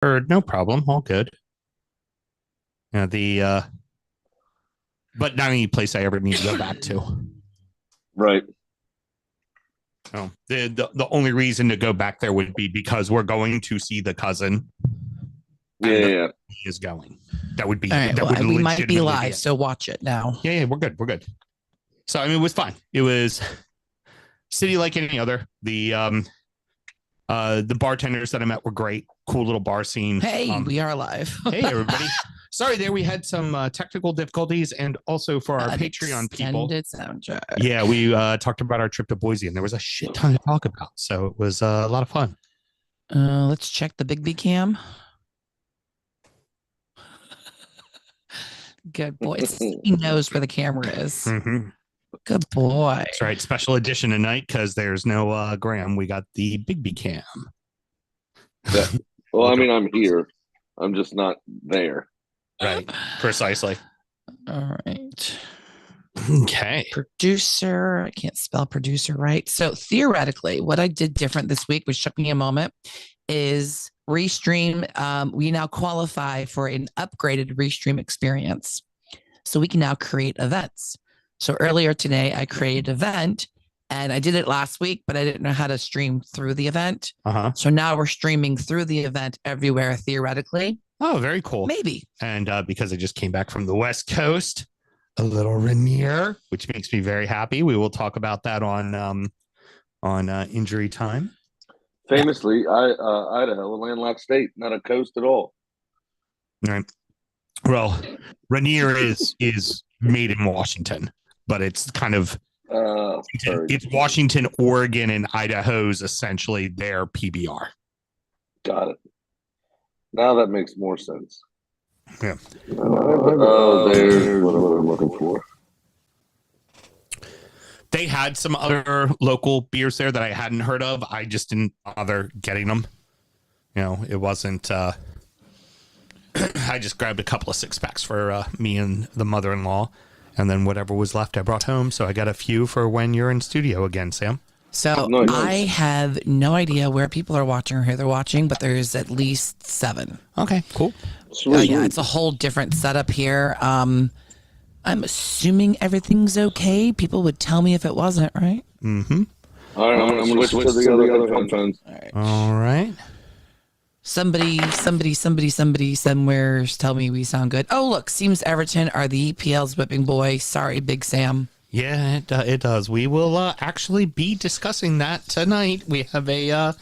Heard, no problem, all good. The but not any place I ever need to go back to. Right. Oh, the only reason to go back there would be because we're going to see the cousin, and Yeah. he is going. That would be All right. that Well, would we might be legitimately live, it. so watch it now. Yeah, we're good. We're good. So I mean, it was fine. It was city like any other. The bartenders that I met were great. Cool little bar scene. Hey, we are live. Hey, everybody. Sorry, there we had some technical difficulties, and also for our Patreon people. Soundtrack. Yeah, we talked about our trip to Boise, and there was a shit ton to talk about. So it was a lot of fun. Let's check the Big B cam. Good boy. He knows where the camera is. Mm-hmm. Good boy. That's right. Special edition tonight because there's no Graham. We got the Big B cam. Yeah. Well, I mean, I'm here. I'm just not there. Right. Precisely. All right. Okay. Producer. I can't spell producer right. So theoretically, what I did different this week, which took me a moment, is Restream. We now qualify for an upgraded Restream experience. So we can now create events. So earlier today, I created an event, and I did it last week, but I didn't know how to stream through the event. So now we're streaming through the event everywhere, theoretically. Oh, very cool. Maybe. And because I just came back from the West Coast, a little Rainier, which makes me very happy. We will talk about that on Injury Time. Famously, Idaho, a landlocked state, not a coast at all. Right. Well, Rainier is made in Washington, but it's kind of it's Washington, Oregon, and Idaho's essentially their PBR. Got it. Now that makes more sense. Yeah. There's what I'm looking for. They had some other local beers there that I hadn't heard of. I just didn't bother getting them. You know, it wasn't. I just grabbed a couple of 6-packs for me and the mother-in-law, and then whatever was left I brought home. So I got a few for when you're in studio again, Sam. So Nice. I have no idea where people are watching or who they're watching, but there's at least 7. Okay, cool. Yeah, it's a whole different setup here. I'm assuming everything's okay. People would tell me if it wasn't, right? Mm-hmm. All right, I'm going to switch to the other headphones. All right. Somebody somewhere's tell me we sound good. Oh, look, seems Everton are the EPL's whipping boy. Sorry, Big Sam. Yeah, it does. We will actually be discussing that tonight. We have a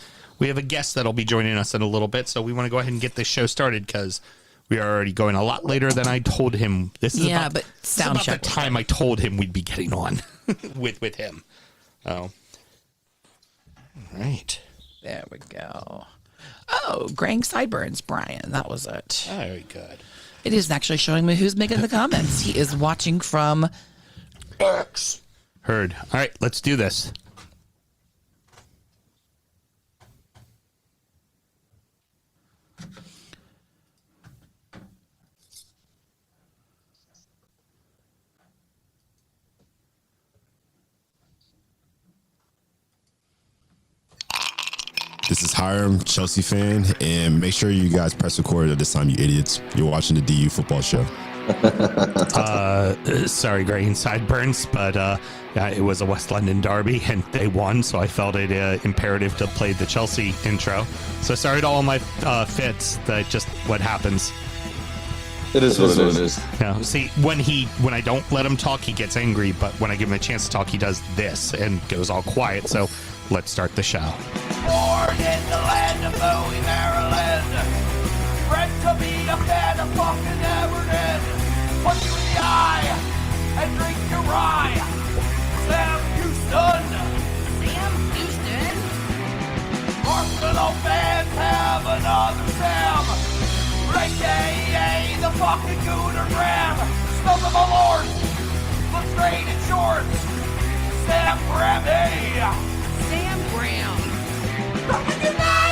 guest that'll be joining us in a little bit, so we want to go ahead and get this show started because we are already going a lot later than I told him. This is but sound check. The time I told him we'd be getting on with him. Oh, all right. There we go. Oh, graying sideburns, Brian. That was it. Very good. It is actually showing me who's making the comments. He is watching from X. Heard. All right, let's do this. This is Hiram, Chelsea fan, and make sure you guys press record at this time, you idiots. You're watching the DU football show. Sorry, Gray and Sideburns, but it was a West London derby and they won, so I felt it imperative to play the Chelsea intro. So sorry to all my fits. That just what happens. It is what it is. Yeah. See, when I don't let him talk, he gets angry, but when I give him a chance to talk, he does this and goes all quiet. So let's start the show. Born in the land of Bowie, Maryland. Bred to be a fan of fucking Everton. Punch you in the eye and drink your rye. Sam Houston. Sam Houston? Arsenal fans have another Sam. AKA the fucking Gooner Graham. Smells of a lord. Looks great in shorts. Sam Grammy. Sam Graham. Fucking United!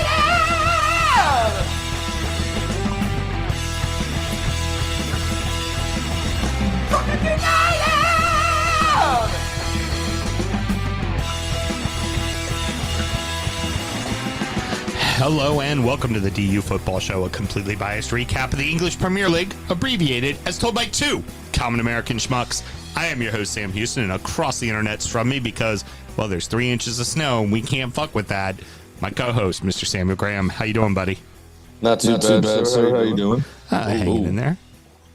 Fucking United! Hello and welcome to the DU Football Show, a completely biased recap of the English Premier League, abbreviated as told by two common American schmucks. I am your host, Sam Houston, and across the internet's from me because, well, there's 3 inches of snow and we can't fuck with that. My co-host, Mr. Samuel Graham. How you doing, buddy? Not too bad, sir. How you doing? Hanging in there.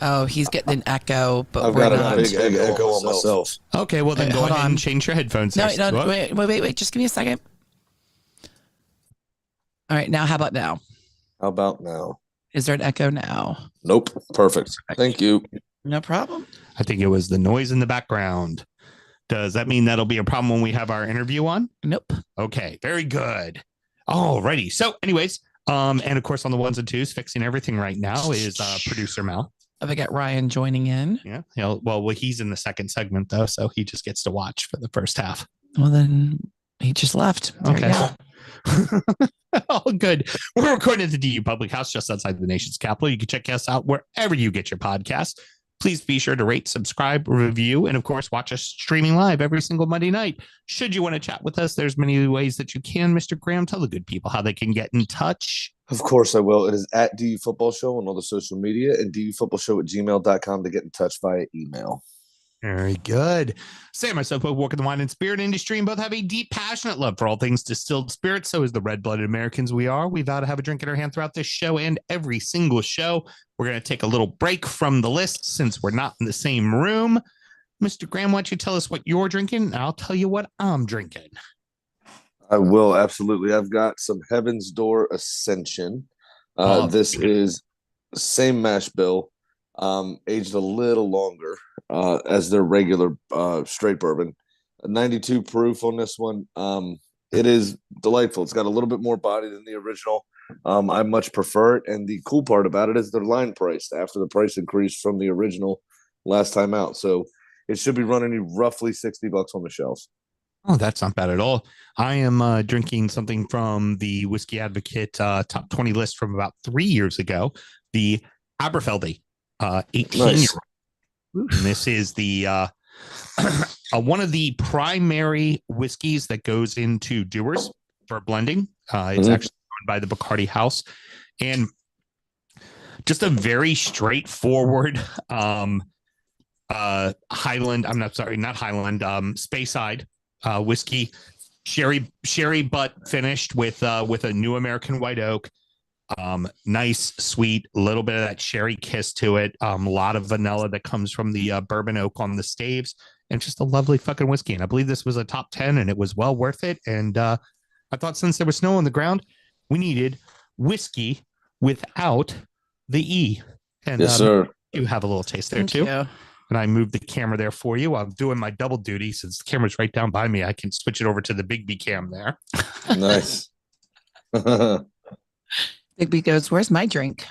Oh, he's getting an echo, but I've we're got not. a big echo on myself. Okay, well then Wait, go hold ahead on. and change your headphones. No, there. no, wait. Just give me a second. All right, now how about now? How about now? Is there an echo now? Nope. Perfect. Thank you. No problem. I think it was the noise in the background. Does that mean that'll be a problem when we have our interview on? Nope. Okay, very good. Alrighty. So, anyways, and of course, on the ones and twos, fixing everything right now is producer Mel. If I get Ryan joining in, Yeah. Well, he's in the second segment though, so he just gets to watch for the first half. well then he just left. There you go. Oh, good. We're recording at the DU Public House just outside the nation's capital. You can check us out wherever you get your podcasts. Please be sure to rate, subscribe, review, and of course, watch us streaming live every single Monday night. Should you want to chat with us, there's many ways that you can. Mr. Graham, tell the good people how they can get in touch. Of course I will. It is at DU Football Show on all the social media and dufootballshow@gmail.com to get in touch via email. Very good. Sam, myself, both work in the wine and spirit industry and both have a deep, passionate love for all things distilled spirits. So is the red-blooded Americans we are. We vow to have a drink in our hand throughout this show and every single show. We're going to take a little break from the list since we're not in the same room. Mr. Graham, why don't you tell us what you're drinking? And I'll tell you what I'm drinking. I will, absolutely. I've got some Heaven's Door Ascension. This is same mash bill, aged a little longer as their regular straight bourbon. 92 proof on this one. It is delightful. It's got a little bit more body than the original. I much prefer it, and the cool part about it is they're line priced after the price increase from the original last time out. So it should be running you roughly $60 on the shelves. Oh, that's not bad at all. I am drinking something from the Whiskey Advocate top 20 list from about 3 years ago, the Aberfeldy 18 Nice. And this is the one of the primary whiskeys that goes into Dewar's for blending. It's actually owned by the Bacardi House, and just a very straightforward Highland. I'm not sorry, not Highland. Speyside whiskey, sherry butt finished with a New American White Oak. Nice, sweet, little bit of that sherry kiss to it. A lot of vanilla that comes from the bourbon oak on the staves, and just a lovely fucking whiskey. And I believe this was a top 10, and it was well worth it. And I thought since there was snow on the ground, we needed whiskey without the E. And Yes, sir. you have a little taste there Thank too. you. And I moved the camera there for you. I'm doing my double duty since the camera's right down by me. I can switch it over to the Big B cam there. Nice. Bigby goes, where's my drink?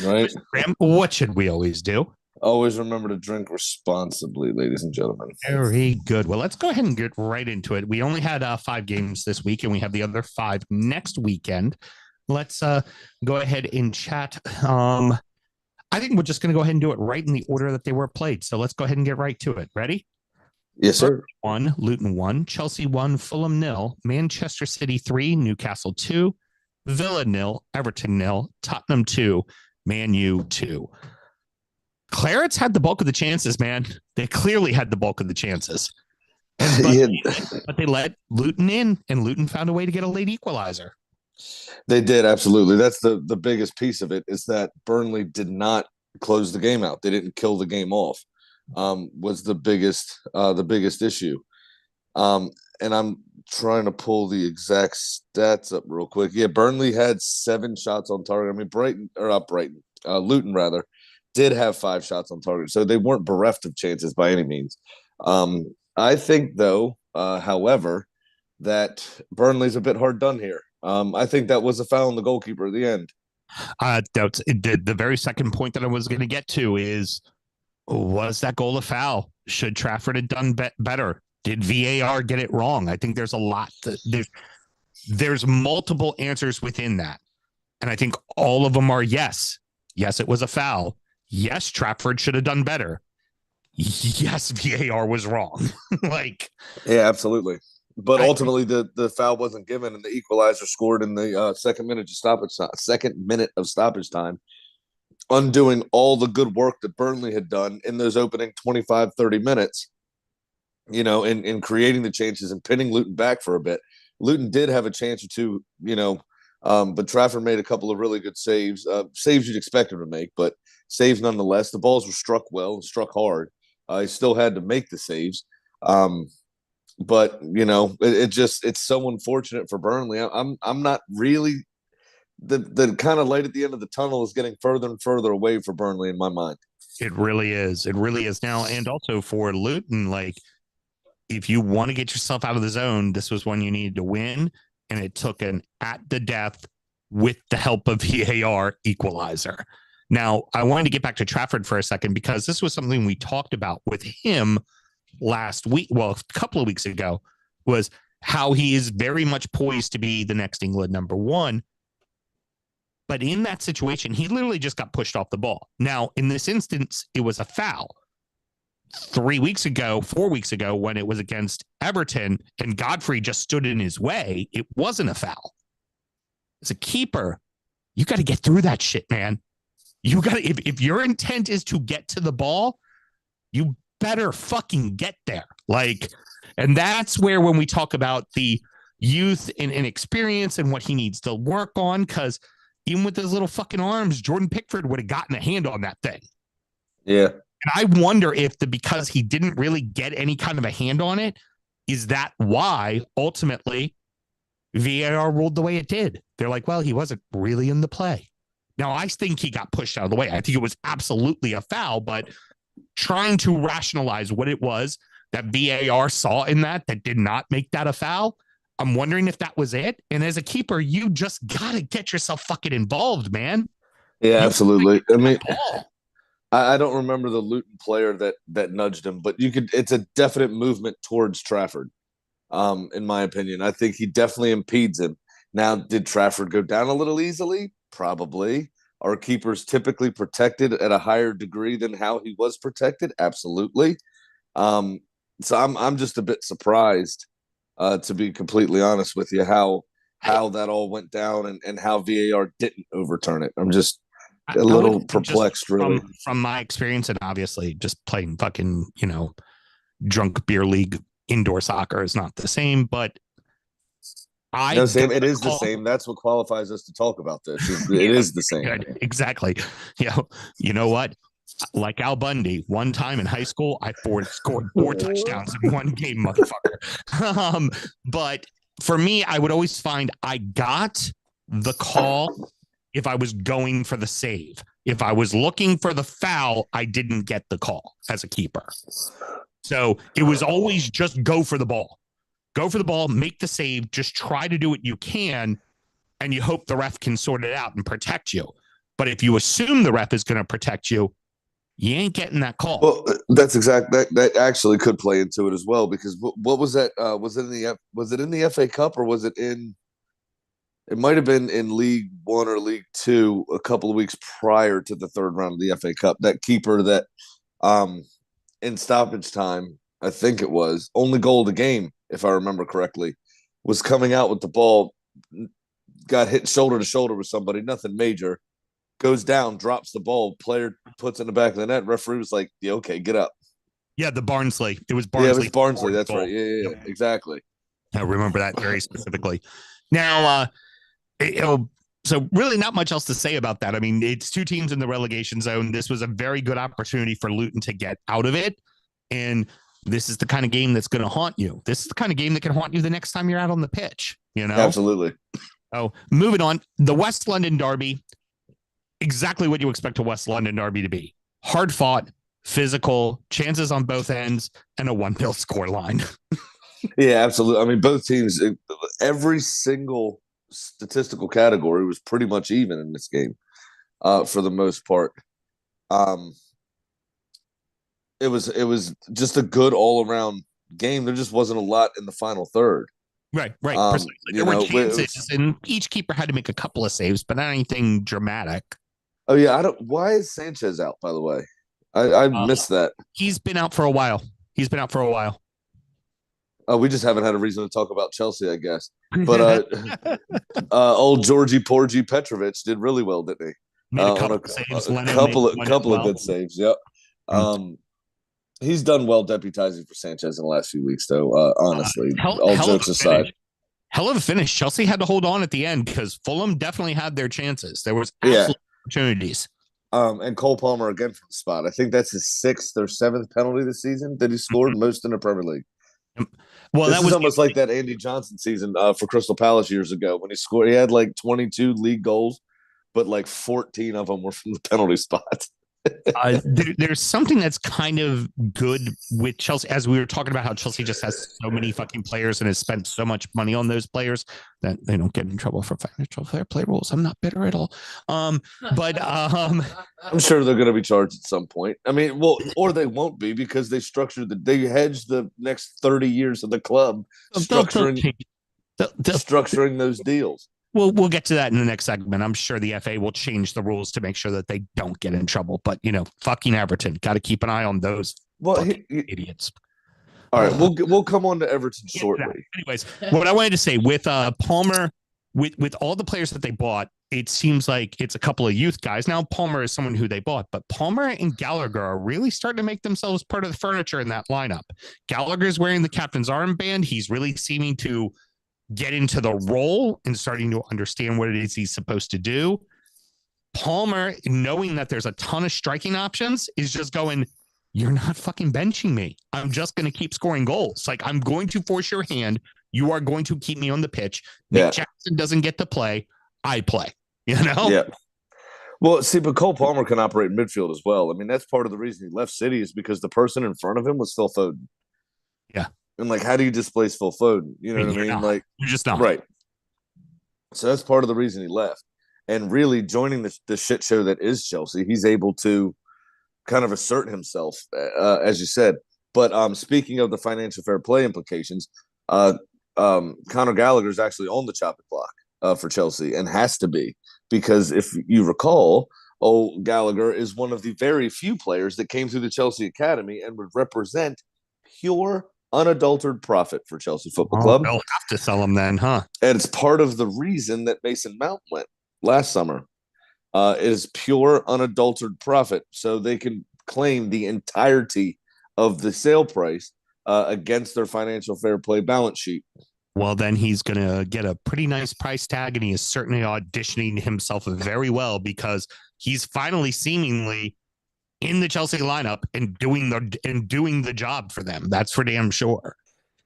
Right. Graham, what should we always do? Always remember to drink responsibly, ladies and gentlemen. Very good. Well, let's go ahead and get right into it. We only had 5 games this week, and we have the other 5 next weekend. Let's go ahead and chat. I think we're just going to go ahead and do it right in the order that they were played. So let's go ahead and get right to it. Ready? Yes, sir. 1, Luton 1, Chelsea 1, Fulham 0, Manchester City 3, Newcastle 2, Villa 0, Everton 0, Tottenham 2, Man U 2. Clarets had the bulk of the chances, man. They clearly had the bulk of the chances. But they let Luton in, and Luton found a way to get a late equalizer. They did, absolutely. That's the biggest piece of it, is that Burnley did not close the game out. They didn't kill the game off. Was the biggest issue. And I'm trying to pull the exact stats up real quick. Yeah, Burnley had 7 shots on target. I mean, Luton rather did have 5 shots on target, so they weren't bereft of chances by any means. I think, though, however, that Burnley's a bit hard done here. I think that was a foul on the goalkeeper at the end. That's the very second point that I was going to get to is, was that goal a foul? Should Trafford have done better? Did VAR get it wrong? I think there's a lot. There's multiple answers within that. And I think all of them are yes. Yes, it was a foul. Yes, Trafford should have done better. Yes, VAR was wrong. Yeah, absolutely. But ultimately, the foul wasn't given, and the equalizer scored in the second minute of stoppage time, undoing all the good work that Burnley had done in those opening 25, 30 minutes, in creating the chances and pinning Luton back for a bit. Luton did have a chance or two, but Trafford made a couple of really good saves, saves you'd expect him to make, but saves nonetheless. The balls were struck well and struck hard. He still had to make the saves. But it's so unfortunate for Burnley. I'm not really the kind of light at the end of the tunnel is getting further and further away for Burnley in my mind. It really is. It really is now. And also for Luton, like, if you want to get yourself out of the zone, this was one you needed to win. And it took an at the death with the help of VAR equalizer. Now, I wanted to get back to Trafford for a second because this was something we talked about with him last week. Well, a couple of weeks ago, was how he is very much poised to be the next England number one. But in that situation, he literally just got pushed off the ball. Now, in this instance, it was a foul. 4 weeks ago, when it was against Everton and Godfrey just stood in his way, it wasn't a foul. As a keeper, you got to get through that shit, man. You got to, if your intent is to get to the ball, you better fucking get there. And that's where, when we talk about the youth and experience and what he needs to work on, because even with his little fucking arms, Jordan Pickford would have gotten a hand on that thing. Yeah. And I wonder if because he didn't really get any kind of a hand on it, is that why ultimately VAR ruled the way it did? They're like, well, he wasn't really in the play. Now, I think he got pushed out of the way. I think it was absolutely a foul, but trying to rationalize what it was that VAR saw in that did not make that a foul, I'm wondering if that was it. And as a keeper, you just got to get yourself fucking involved, man. Yeah, absolutely. I mean, I don't remember the Luton player that nudged him, but it's a definite movement towards Trafford, in my opinion. I think he definitely impedes him. Now, did Trafford go down a little easily? Probably. Are keepers typically protected at a higher degree than how he was protected? Absolutely. So I'm just a bit surprised, to be completely honest with you, how that all went down and how VAR didn't overturn it. I'm just a little perplexed, really. From my experience, and obviously just playing fucking, drunk beer league indoor soccer is not the same, but it is the same. That's what qualifies us to talk about this. It is the same. Good. Exactly. You know what? Like Al Bundy, one time in high school, I scored 4 touchdowns in one game, motherfucker. But for me, I would always find I got the call if I was going for the save. If I was looking for the foul, I didn't get the call as a keeper. So it was always just go for the ball. Go for the ball, make the save, just try to do what you can, and you hope the ref can sort it out and protect you. But if you assume the ref is going to protect you, you ain't getting that call. Well, that's that actually could play into it as well, because what was that? Was it in the FA Cup, or was it in? It might have been in League One or League Two a couple of weeks prior to the third round of the FA Cup. That keeper that, in stoppage time, I think it was only goal of the game, if I remember correctly, was coming out with the ball, got hit shoulder to shoulder with somebody, nothing major, goes down, drops the ball, player puts it in the back of the net. Referee was like, "Yeah, okay, get up." Yeah, the Barnsley. It was Barnsley. Yeah, it was Barnsley. That's right. Yeah, exactly. I remember that very specifically. Now, so really not much else to say about that. I mean, it's 2 teams in the relegation zone. This was a very good opportunity for Luton to get out of it. And this is the kind of game that's going to haunt you. This is the kind of game that can haunt you the next time you're out on the pitch, Absolutely. Oh, moving on. The West London derby, exactly what you expect a West London derby to be. Hard fought, physical, chances on both ends, and a 1-0 scoreline. Yeah, absolutely. I mean, both teams, every single statistical category was pretty much even in this game, for the most part. It was just a good all around game. There just wasn't a lot in the final third. Right. Precisely. There were chances, and each keeper had to make a couple of saves, but not anything dramatic. Oh yeah, why is Sanchez out, by the way? I missed that. He's been out for a while. We just haven't had a reason to talk about Chelsea, I guess. But old Georgie Porgy Petrovic did really well, didn't he? Made a On couple saves. a Leno made couple of one as couple of well. good saves. Yep. He's done well deputizing for Sanchez in the last few weeks, though. Honestly, all jokes aside. Hell of a finish. Chelsea had to hold on at the end because Fulham definitely had their chances. There was opportunities. And Cole Palmer again from the spot. I think that's his 6th or 7th penalty this season that he scored, most in the Premier League. Well, this was almost like that Andy Johnson season for Crystal Palace years ago when he scored. He had like 22 league goals, but like 14 of them were from the penalty spot. There's something that's kind of good with Chelsea, as we were talking about how Chelsea just has so many fucking players and has spent so much money on those players that they don't get in trouble for financial fair play rules. I'm not bitter at all. But I'm sure they're going to be charged at some point. I mean, well, or they won't be because they hedged the next 30 years of the club structuring those deals. We'll get to that in the next segment. I'm sure the FA will change the rules to make sure that they don't get in trouble. But, fucking Everton. Got to keep an eye on those idiots. All right, we'll come on to Everton shortly. Anyways, what I wanted to say with Palmer, with all the players that they bought, it seems like it's a couple of youth guys. Now, Palmer is someone who they bought, but Palmer and Gallagher are really starting to make themselves part of the furniture in that lineup. Gallagher's wearing the captain's armband. He's really seeming to get into the role and starting to understand what it is he's supposed to do. Palmer, knowing that there's a ton of striking options, is just going, you're not fucking benching me. I'm just going to keep scoring goals. Like, I'm going to force your hand. You are going to keep me on the pitch. Nick Jackson doesn't get to play. I play, Yeah. Well, see, but Cole Palmer can operate midfield as well. I mean, that's part of the reason he left City is because the person in front of him was Phil Foden. Yeah. And like, how do you displace Phil Foden? You know what I mean? Not. Like, you're just not right. So that's part of the reason he left. And really joining the shit show that is Chelsea, he's able to kind of assert himself, as you said. But speaking of the financial fair play implications, Conor Gallagher is actually on the chopping block for Chelsea and has to be, because if you recall, Gallagher is one of the very few players that came through the Chelsea Academy and would represent pure unadulterated profit for Chelsea Football Club. They'll have to sell him then, huh? And it's part of the reason that Mason Mount went last summer. Is pure unadulterated profit, so they can claim the entirety of the sale price against their financial fair play balance sheet. Well, then he's going to get a pretty nice price tag, and he is certainly auditioning himself very well because he's finally seemingly in the Chelsea lineup and doing the job for them. That's for damn sure.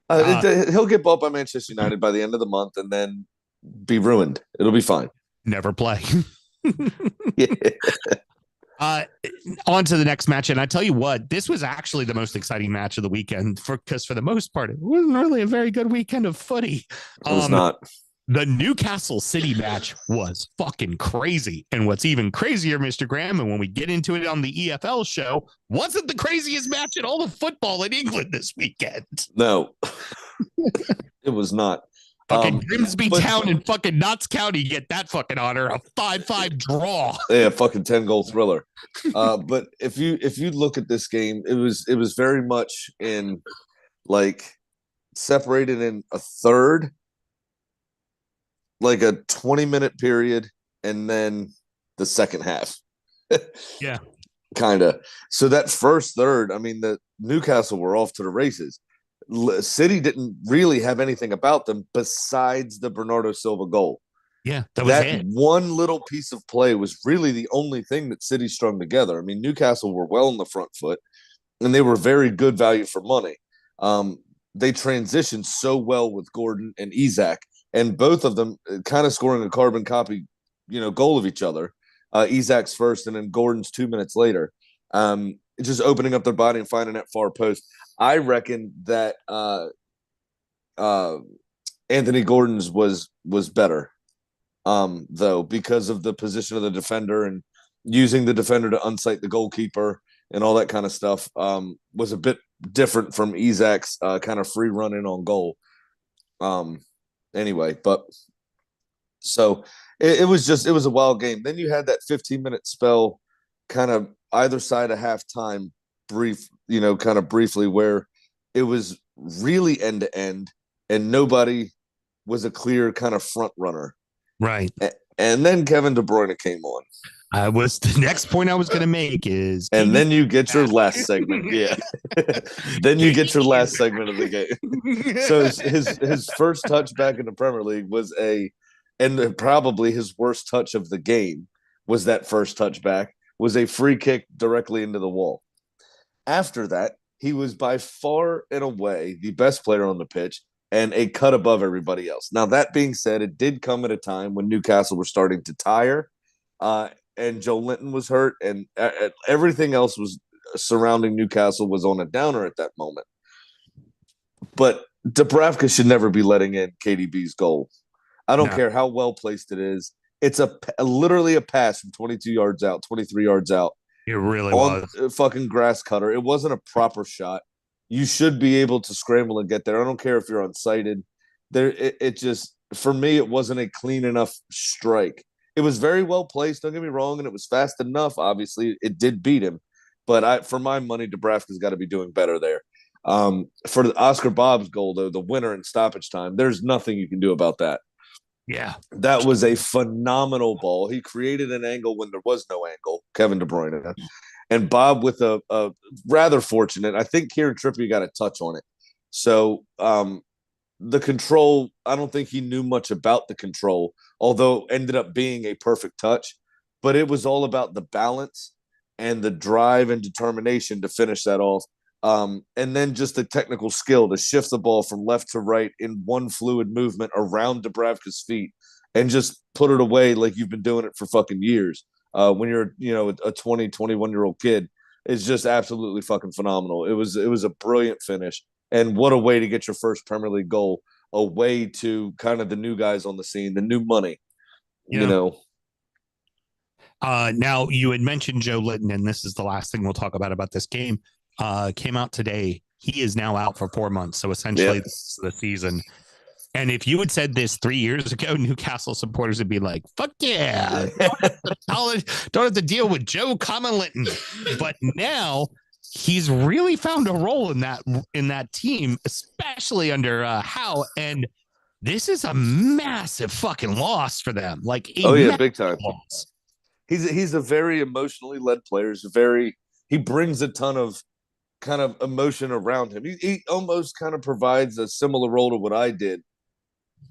He'll get bought by Manchester United by the end of the month and then be ruined. It'll be fine. Never play. Yeah. On to the next match. And I tell you what, this was actually the most exciting match of the weekend because for the most part, it wasn't really a very good weekend of footy. It was not. The Newcastle City match was fucking crazy. And what's even crazier, Mr. Graham, and when we get into it on the EFL show, wasn't the craziest match in all of football in England this weekend. No, it was not. Fucking Grimsby Town and fucking Notts County get that fucking honor, a 5-5 draw. Yeah, fucking 10-goal thriller. But if you look at this game, it was very much in like separated in a third, like a 20-minute period, and then the second half. Yeah. Kind of. So that first third, I mean, the Newcastle were off to the races. City didn't really have anything about them besides the Bernardo Silva goal. Yeah, that was it. One little piece of play was really the only thing that City strung together. I mean, Newcastle were well on the front foot, and they were very good value for money. They transitioned so well with Gordon and Isak, and both of them kind of scoring a carbon copy, goal of each other. Isak's first, and then Gordon's 2 minutes later. Just opening up their body and finding that far post. I reckon that Anthony Gordon's was better, though, because of the position of the defender and using the defender to unsight the goalkeeper and all that kind of stuff was a bit different from Isak's kind of free run in on goal. Anyway, but so it was a wild game. Then you had that 15-minute spell kind of either side of halftime briefly where it was really end to end, and nobody was a clear kind of front runner. Right. And then Kevin De Bruyne came on. Was the next point I was going to make is, and then you get your last segment. Yeah. Then you get your last segment of the game. So his first touch back in the Premier League was and probably his worst touch of the game was that first touchback, was a free kick directly into the wall. After that, he was by far and away the best player on the pitch and a cut above everybody else. Now, that being said, it did come at a time when Newcastle were starting to tire, and Joe Linton was hurt, and everything else was surrounding Newcastle was on a downer at that moment. But Dubravka should never be letting in KDB's goal. I don't care how well placed it is. It's literally a pass from 22 yards out, 23 yards out. It really on was. a fucking grass cutter. It wasn't a proper shot. You should be able to scramble and get there. I don't care if you're unsighted. It just, for me, it wasn't a clean enough strike. It was very well placed, don't get me wrong, and it was fast enough. Obviously, it did beat him. But for my money, Dubravka's got to be doing better there. For the Oscar Bob's goal, though, the winner in stoppage time, there's nothing you can do about that. Yeah. That was a phenomenal ball. He created an angle when there was no angle, Kevin De Bruyne. And Bob with a rather fortunate, I think Kieran Trippier got a touch on it. So the control, I don't think he knew much about the control, although ended up being a perfect touch. But it was all about the balance and the drive and determination to finish that off. And then just the technical skill to shift the ball from left to right in one fluid movement around Dubravka's feet and just put it away like you've been doing it for fucking years. When you're, a 20, 21-year-old kid, is just absolutely fucking phenomenal. It was a brilliant finish. And what a way to get your first Premier League goal, a way to kind of the new guys on the scene, the new money, Now, you had mentioned Joe Linton, and this is the last thing we'll talk about this game. Came out today. He is now out for 4 months. So essentially, this is the season. And if you had said this 3 years ago, Newcastle supporters would be like, fuck yeah. Don't have to deal with Joe Linton. But now he's really found a role in that team, especially under Howe. And this is a massive fucking loss for them. Like, big time. Loss. He's a very emotionally led player. He brings a ton of kind of emotion around him. He almost kind of provides a similar role to what I did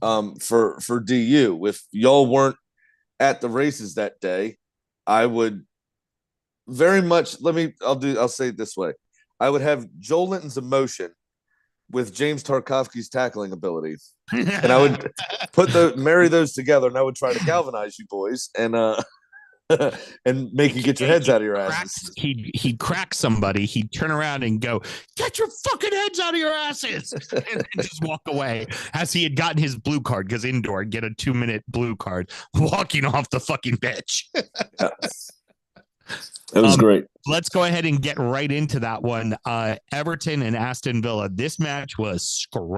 for DU. If y'all weren't at the races that day, I would very much I'll say it this way. I would have Joel Linton's emotion with James Tarkovsky's tackling abilities. And I would marry those together, and I would try to galvanize you boys and and make you get your heads out of your asses. He'd crack somebody. He'd turn around and go, "Get your fucking heads out of your asses," and just walk away. As he had gotten his blue card, because indoor, get a 2-minute blue card, walking off the fucking pitch. It was great. Let's go ahead and get right into that one. Everton and Aston Villa. This match was scrappy.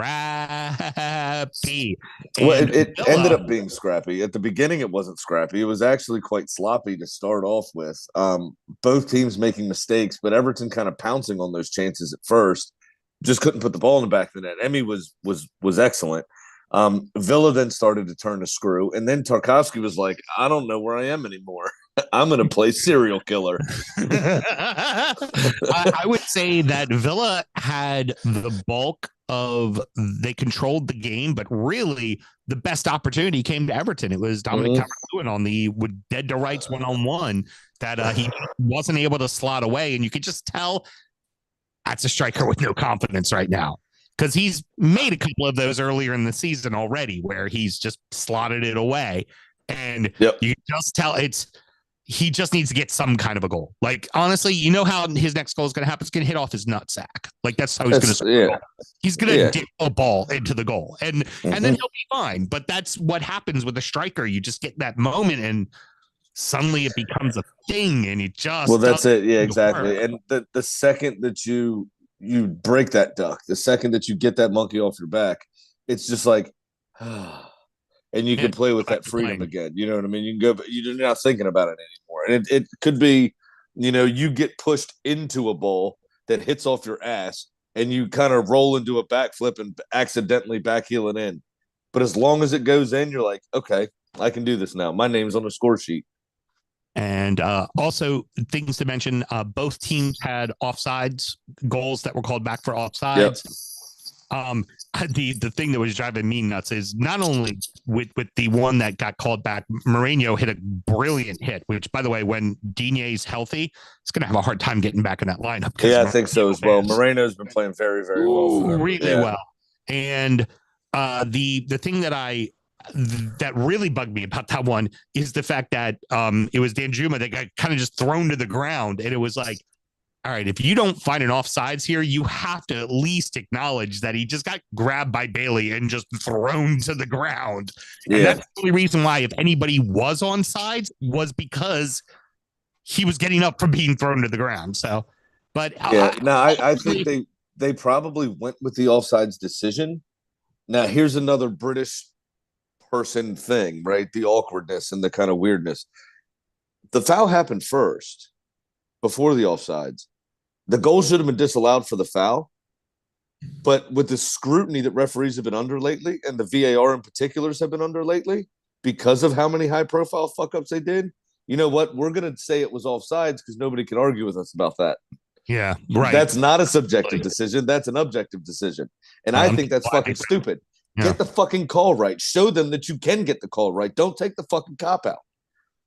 Well, it ended up being scrappy. At the beginning, it wasn't scrappy. It was actually quite sloppy to start off with. Both teams making mistakes, but Everton kind of pouncing on those chances at first. Just couldn't put the ball in the back of the net. Emmy was excellent. Villa then started to turn the screw, and then Tarkovsky was like, "I don't know where I am anymore. I'm going to play serial killer." I would say that Villa had the bulk of, they controlled the game, but really the best opportunity came to Everton. It was Dominic Calvert-Lewin on the dead to rights 1-on-1 that he wasn't able to slot away, and you could just tell that's a striker with no confidence right now. Because he's made a couple of those earlier in the season already where he's just slotted it away. And you just tell he just needs to get some kind of a goal. Like, honestly, you know how his next goal is going to happen? It's going to hit off his nutsack. Like, that's how he's going to score. Yeah. He's going to dip a ball into the goal. And then he'll be fine. But that's what happens with a striker. You just get that moment and suddenly it becomes a thing, and he just that's it. Yeah, exactly. Work. And the second that you break that duck, the second that you get that monkey off your back, it's just like, and you can play with that freedom again. You know what I mean? You can go, but you're not thinking about it anymore. And it could be, you get pushed into a ball that hits off your ass, and you kind of roll into a backflip and accidentally backheel it in. But as long as it goes in, you're like, okay, I can do this now. My name's on the score sheet. And also things to mention, both teams had offsides goals that were called back for offsides. Yep. The thing that was driving me nuts is not only with the one that got called back, Mourinho hit a brilliant hit, which, by the way, when Digne's healthy, it's going to have a hard time getting back in that lineup. Yeah, I think so as well. Moreno's been playing very, very well for them. Really well. And the thing that really bugged me about that one is the fact that it was Danjuma that got kind of just thrown to the ground. And it was like, all right, if you don't find an offsides here, you have to at least acknowledge that he just got grabbed by Bailey and just thrown to the ground. Yeah. And that's the only reason why, if anybody was on sides, was because he was getting up from being thrown to the ground. So, but I think they probably went with the offsides decision. Now, here's another British person thing, right? The awkwardness and the kind of weirdness. The foul happened first before the offsides. The goal should have been disallowed for the foul, but with the scrutiny that referees have been under lately, and the VAR in particulars have been under lately, because of how many high-profile fuck-ups they did, you know what? We're going to say it was offsides because nobody can argue with us about that. Yeah, right. That's not a subjective decision. That's an objective decision. And I think that's fucking stupid. Yeah. Get the fucking call right. Show them that you can get the call right. Don't take the fucking cop out.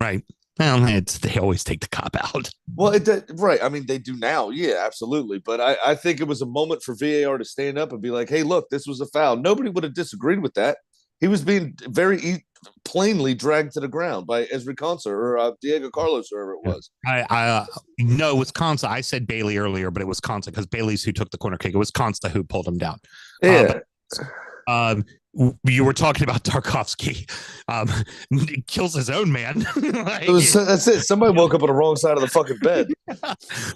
Right. Well, they always take the cop out. Well, right. I mean, they do now. Yeah, absolutely. But I think it was a moment for VAR to stand up and be like, hey, look, this was a foul. Nobody would have disagreed with that. He was being very plainly dragged to the ground by Ezri Konsa or Diego Carlos, or whoever it was. No, it was Konsa. I said Bailey earlier, but it was Konsa because Bailey's who took the corner kick. It was Konsa who pulled him down. Yeah. You were talking about Tarkovsky. Kills his own man. That's it. Somebody woke up on the wrong side of the fucking bed.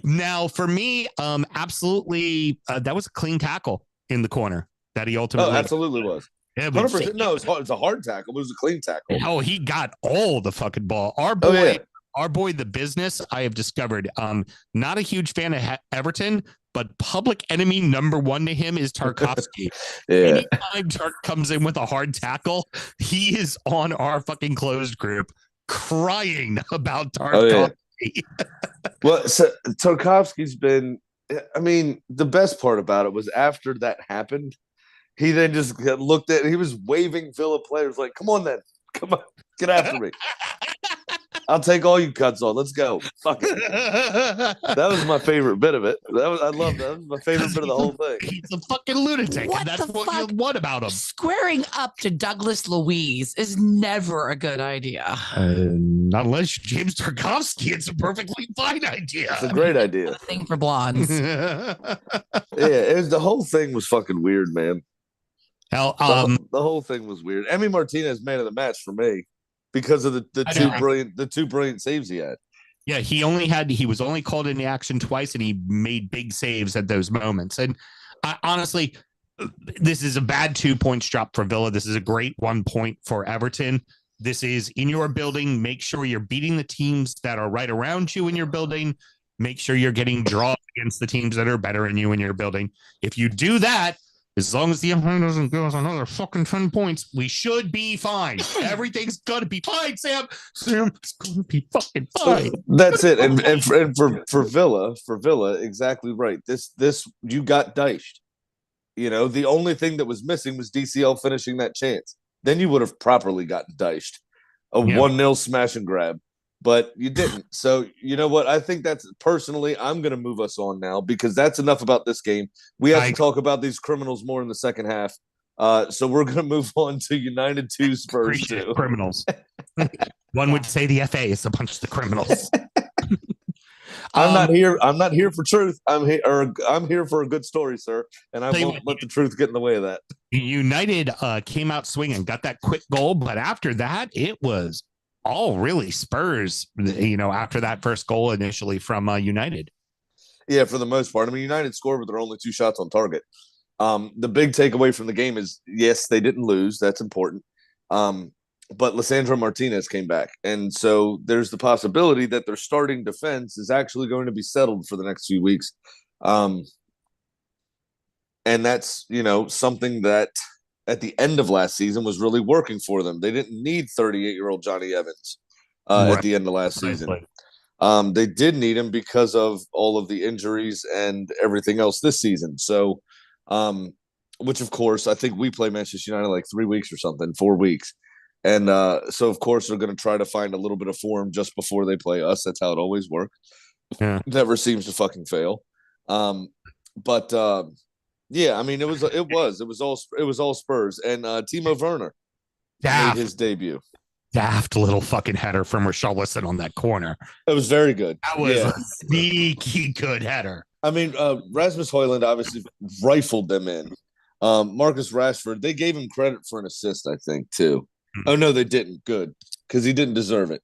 Now, for me, absolutely, that was a clean tackle in the corner that he ultimately. Oh, absolutely was. Yeah, 100%. No, it's a hard tackle. It was a clean tackle. Oh, he got all the fucking ball. Our boy, the business. I have discovered. Not a huge fan of Everton, but public enemy number one to him is Tarkovsky. Yeah. Anytime Tark comes in with a hard tackle, he is on our fucking closed group crying about Tarkovsky. Oh, yeah. Well, so Tarkovsky's been. I mean, the best part about it was after that happened, he then just looked at. He was waving Villa players like, "Come on, then, come on, get after me." I'll take all you cuts on. Let's go. Fuck it. That was my favorite bit of it. I love that. That was my favorite bit of the whole thing. He's a fucking lunatic. What and that's the what fuck? you want about him. Squaring up to Douglas Luiz is never a good idea. Not unless James Tarkovsky. It's a perfectly fine idea. It's a great idea. A thing for blondes. Yeah, the whole thing was fucking weird, man. Hell, the whole thing was weird. Emi Martinez, man of the match for me, because of the two brilliant saves he had. Yeah, he was only called in the action twice, and he made big saves at those moments. And honestly, this is a bad 2 points drop for Villa. This is a great 1 point for Everton. This is in your building. Make sure you're beating the teams that are right around you in your building. Make sure you're getting draws against the teams that are better than you in your building. If you do that, as long as the Empire doesn't give us another fucking 10 points, we should be fine. Everything's gonna be fine, Sam. Sam, it's gonna be fucking fine. That's it. And for Villa, exactly right. This you got diced. You know, the only thing that was missing was DCL finishing that chance. Then you would have properly gotten diced. A 1-0 smash and grab. But you didn't. So, you know what? I think that's personally, I'm going to move us on now because that's enough about this game. We have to talk about these criminals more in the second half. So we're going to move on to United 2, Spurs 2. Criminals. One would say the FA is a bunch of the criminals. I'm not here for truth. I'm here for a good story, sir. And I won't let the truth get in the way of that. United came out swinging, got that quick goal. But after that, it was all really Spurs, after that first goal initially from United. Yeah, for the most part. I mean, United scored with their only 2 shots on target. The big takeaway from the game is, yes, they didn't lose. That's important. But Lisandro Martinez came back. And so there's the possibility that their starting defense is actually going to be settled for the next few weeks. And that's, something that at the end of last season was really working for them. They didn't need 38-year-old Johnny Evans at Right. the end of last season. Precisely. They did need him because of all of the injuries and everything else this season. So, which of course, I think we play Manchester United like 3 weeks or something, 4 weeks. And so, of course, they're going to try to find a little bit of form just before they play us. That's how it always works. Yeah. Never seems to fucking fail. But yeah, I mean, it was all Spurs, and Timo Werner made his debut. Daft little fucking header from Richarlison on that corner. It was very good. That was a sneaky good header. I mean, Rasmus Højlund obviously rifled them in. Marcus Rashford, they gave him credit for an assist, I think, too. Mm-hmm. Oh, no, they didn't. Good, because he didn't deserve it.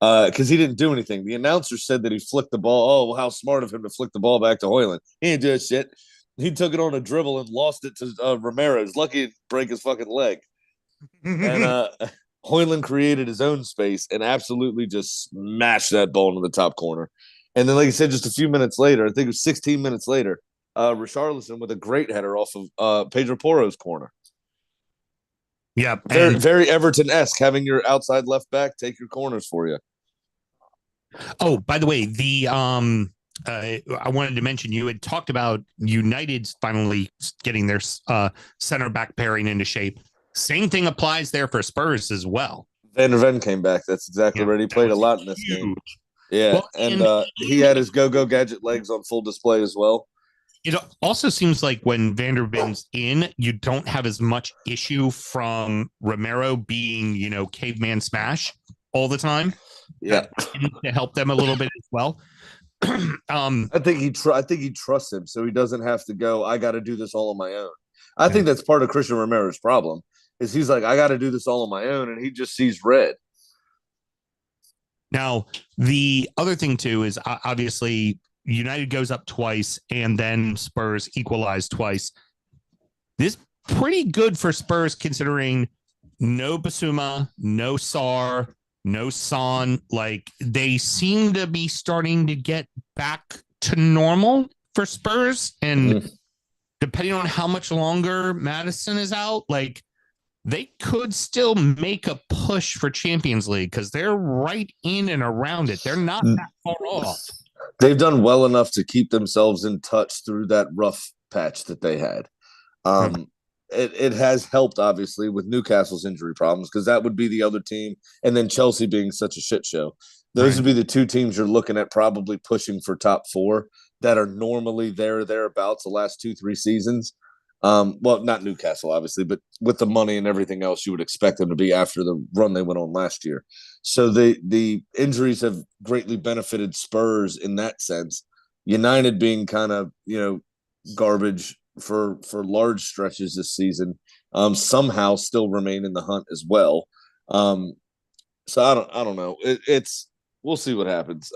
Because he didn't do anything. The announcer said that he flicked the ball. Oh, how smart of him to flick the ball back to Højlund. He didn't do shit. He took it on a dribble and lost it to Romero. He's lucky to break his fucking leg. And Højlund created his own space and absolutely just smashed that ball into the top corner. And then, like I said, just a few minutes later, I think it was 16 minutes later, Richarlison with a great header off of Pedro Porro's corner. Yeah. Very, very Everton-esque, having your outside left back take your corners for you. Oh, by the way, I wanted to mention, you had talked about United finally getting their center back pairing into shape. Same thing applies there for Spurs as well. Van der Ven came back. That's exactly right. He played a lot in this game. Yeah, well, and he had his go-go gadget legs on full display as well. It also seems like when Van der Ven's in, you don't have as much issue from Romero being, caveman smash all the time. Yeah, to help them a little bit as well. I think he trusts him, so he doesn't have to go, I got to do this all on my own. I think that's part of Christian Romero's problem, is he's like, I got to do this all on my own, and he just sees red. Now, the other thing, too, is obviously United goes up twice, and then Spurs equalize twice. This is pretty good for Spurs, considering no Basuma, no Sarr, no Son. Like, they seem to be starting to get back to normal for Spurs. And depending on how much longer Madison is out, like, they could still make a push for Champions League because they're right in and around it. They're not that far off. They've done well enough to keep themselves in touch through that rough patch that they had. It has helped, obviously, with Newcastle's injury problems, because that would be the other team, and then Chelsea being such a shit show. Those would be the two teams you're looking at probably pushing for top four that are normally thereabouts the last 2-3 seasons. Well, not Newcastle, obviously, but with the money and everything else, you would expect them to be after the run they went on last year. So the injuries have greatly benefited Spurs in that sense. United being kind of, garbage for large stretches this season, somehow still remain in the hunt as well. So I don't know. We'll see what happens.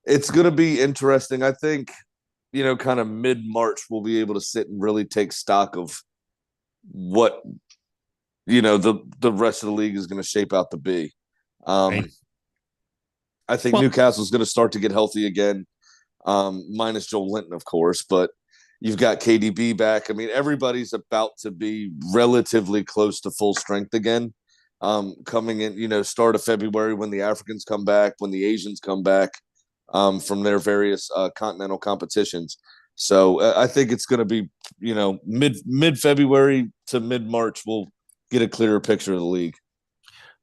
It's going to be interesting. I think, kind of mid-March, we'll be able to sit and really take stock of what, the rest of the league is going to shape out to be. I think Newcastle's going to start to get healthy again, minus Joel Linton, of course, but you've got KDB back. I mean, everybody's about to be relatively close to full strength again, coming in, start of February, when the Africans come back, when the Asians come back. From their various continental competitions. So I think it's going to be, mid-February to mid-March, we'll get a clearer picture of the league.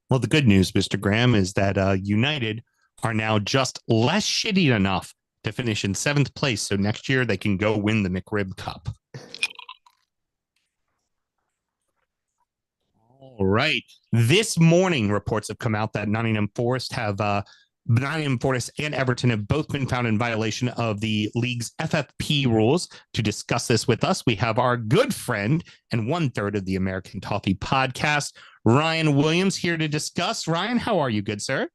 Well, the good news, Mr. Graham, is that United are now just less shitty enough to finish in 7th place. So next year they can go win the McRib Cup. All right. This morning, reports have come out that Nottingham Forest and Everton have both been found in violation of the league's FFP rules. To discuss this with us, we have our good friend and 1/3 of the American Toffee podcast, Ryan Williams, here to discuss. Ryan, how are you, good sir?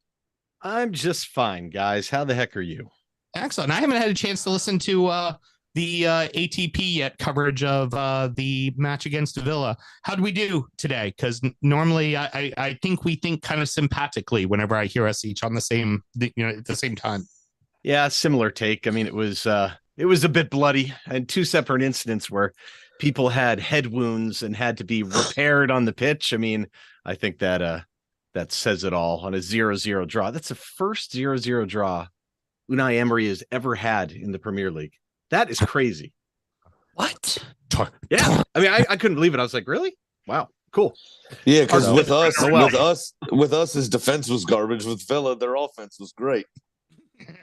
I'm just fine, guys. How the heck are you? Excellent. I haven't had a chance to listen to the ATP yet coverage of the match against Villa. How did we do today? Because normally I think we think kind of sympathetically whenever I hear us each on the same, at the same time. Yeah, similar take. I mean, it was It was a bit bloody, and two separate incidents where people had head wounds and had to be repaired on the pitch. I mean, I think that that says it all on a 0-0 draw. That's the first 0-0 draw Unai Emery has ever had in the Premier League. That is crazy. What? Yeah. I mean, I couldn't believe it. I was like, really? Wow. Cool. Yeah, because with well. us, his defense was garbage. With Villa, their offense was great.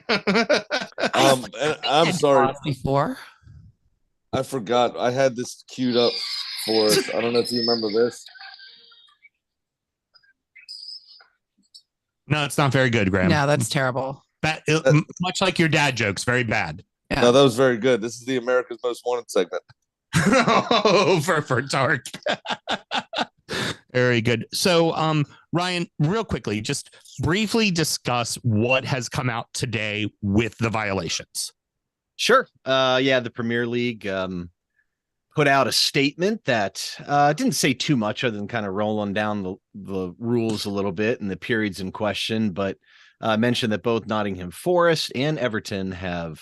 And I'm sorry. Before. I forgot. I had this queued up for us. I don't know if you remember this. No, it's not very good, Graham. No, that's terrible. Much like your dad jokes, very bad. Yeah. No, that was very good. This is the America's Most Wanted segment. Oh, for dark. Very good. So, Ryan, real quickly, just briefly discuss what has come out today with the violations. Sure. The Premier League put out a statement that didn't say too much other than kind of rolling down the rules a little bit and the periods in question, but mentioned that both Nottingham Forest and Everton have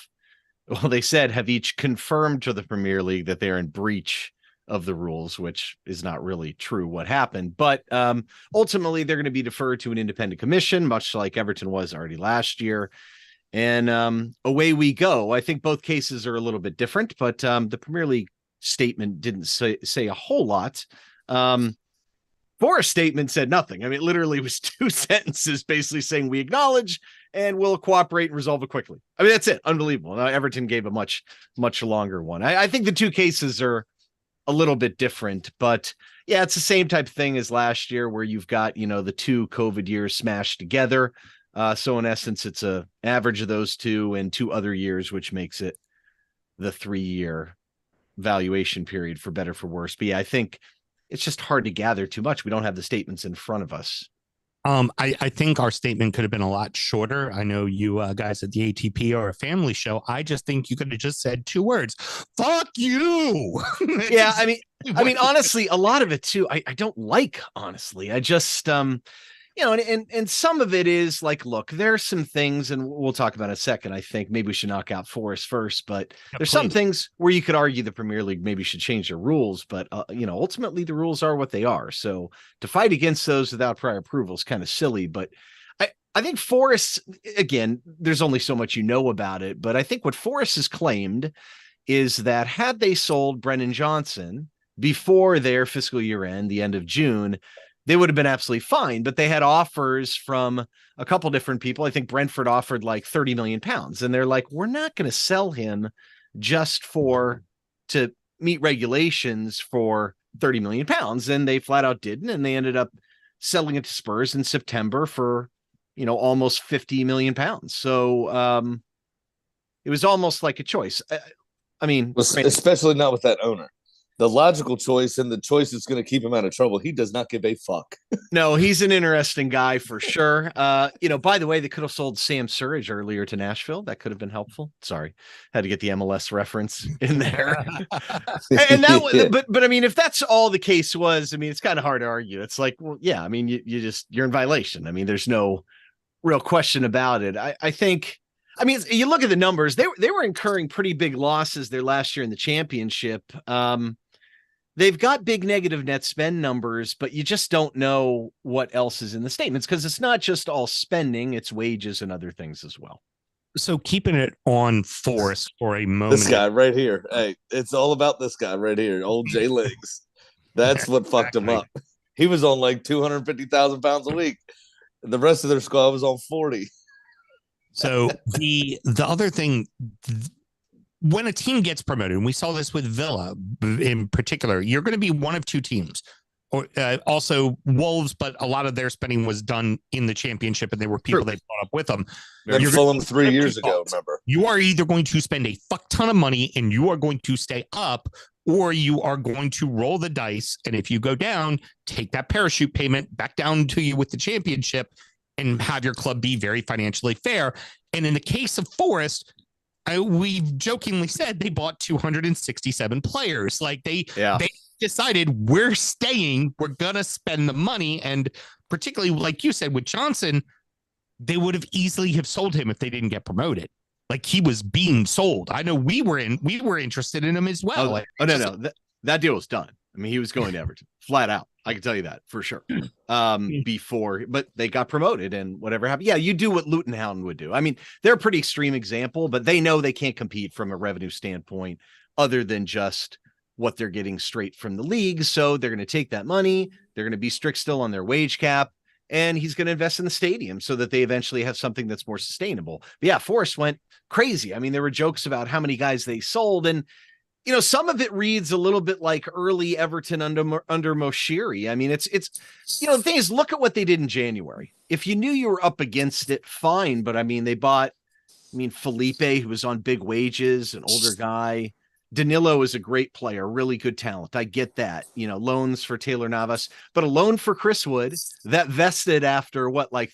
each confirmed to the Premier League that they're in breach of the rules, which is not really true what happened. But ultimately, they're going to be deferred to an independent commission, much like Everton was already last year. And away we go. I think both cases are a little bit different, but the Premier League statement didn't say a whole lot. Forest statement said nothing. I mean, it literally was 2 sentences basically saying we acknowledge and we'll cooperate and resolve it quickly. I mean, that's it. Unbelievable. Now, Everton gave a much, much longer one. I think the two cases are a little bit different, but yeah, it's the same type of thing as last year where you've got, the 2 COVID years smashed together. So in essence, it's a average of those 2 and 2 other years, which makes it the 3-year valuation period for better, for worse. But yeah, I think it's just hard to gather too much. We don't have the statements in front of us. I think our statement could have been a lot shorter. I know you guys at the ATP are a family show. I just think you could have just said 2 words. Fuck you. Yeah. I mean, honestly, a lot of it too, I don't like, honestly. I just, and some of it is like, look, there are some things, and we'll talk about in a second. I think maybe we should knock out Forest first, but there's some things where you could argue the Premier League maybe should change their rules, but ultimately the rules are what they are. So to fight against those without prior approval is kind of silly. But I think Forest, again, there's only so much about it, but I think what Forest has claimed is that had they sold Brennan Johnson before their fiscal year end, the end of June, they would have been absolutely fine, but they had offers from a couple different people. I think Brentford offered like 30 million pounds, and they're like, we're not going to sell him just to meet regulations for 30 million pounds. And they flat out didn't. And they ended up selling it to Spurs in September for, almost 50 million pounds. So it was almost like a choice. I mean, especially not with that owner. The logical choice and the choice that's going to keep him out of trouble. He does not give a fuck. No, he's an interesting guy for sure. By the way, they could have sold Sam Surridge earlier to Nashville. That could have been helpful. Sorry, had to get the MLS reference in there. And that, but I mean, if that's all the case was, I mean, it's kind of hard to argue. It's like, well, yeah, I mean, you're in violation. I mean, there's no real question about it. I think. I mean, you look at the numbers; they were incurring pretty big losses there last year in the championship. They've got big negative net spend numbers, but you just don't know what else is in the statements because it's not just all spending, it's wages and other things as well. So keeping it on Forest for a moment. This guy right here. Hey, it's all about this guy right here. Old Jay Legs. That's what fucked him up. He was on like 250,000 pounds a week. The rest of their squad was on 40. So the other thing, when a team gets promoted, and we saw this with Villa in particular, you're going to be one of 2 teams, or also Wolves, but a lot of their spending was done in the championship, and there were people they brought up with them. And Fulham 3 years ago, remember? You are either going to spend a fuck ton of money and you are going to stay up, or you are going to roll the dice, and if you go down, take that parachute payment back down to you with the championship and have your club be very financially fair. And in the case of Forest, we've jokingly said they bought 267 players. Like they decided we're staying, we're going to spend the money. And particularly, like you said, with Johnson, they would have easily have sold him if they didn't get promoted. like he was being sold. I know we were interested in him as well. No. That deal was done. I mean, he was going to Everton flat out. I can tell you that for sure. Before, but they got promoted and whatever happened. Yeah, you do what Luton Town would do. I mean, they're a pretty extreme example, but they know they can't compete from a revenue standpoint other than just what they're getting straight from the league. So they're going to take that money. They're going to be strict still on their wage cap, and he's going to invest in the stadium so that they eventually have something that's more sustainable. But yeah, Forest went crazy. I mean, there were jokes about how many guys they sold, and you know, some of it reads a little bit like early Everton under Moshiri. I mean, it's you know, the thing is, look at what they did in January. If you knew you were up against it, fine. But I mean, they bought, Felipe, who was on big wages, an older guy. Danilo is a great player, really good talent. I get that. You know, loans for Taylor Navas, but a loan for Chris Wood that vested after what, like,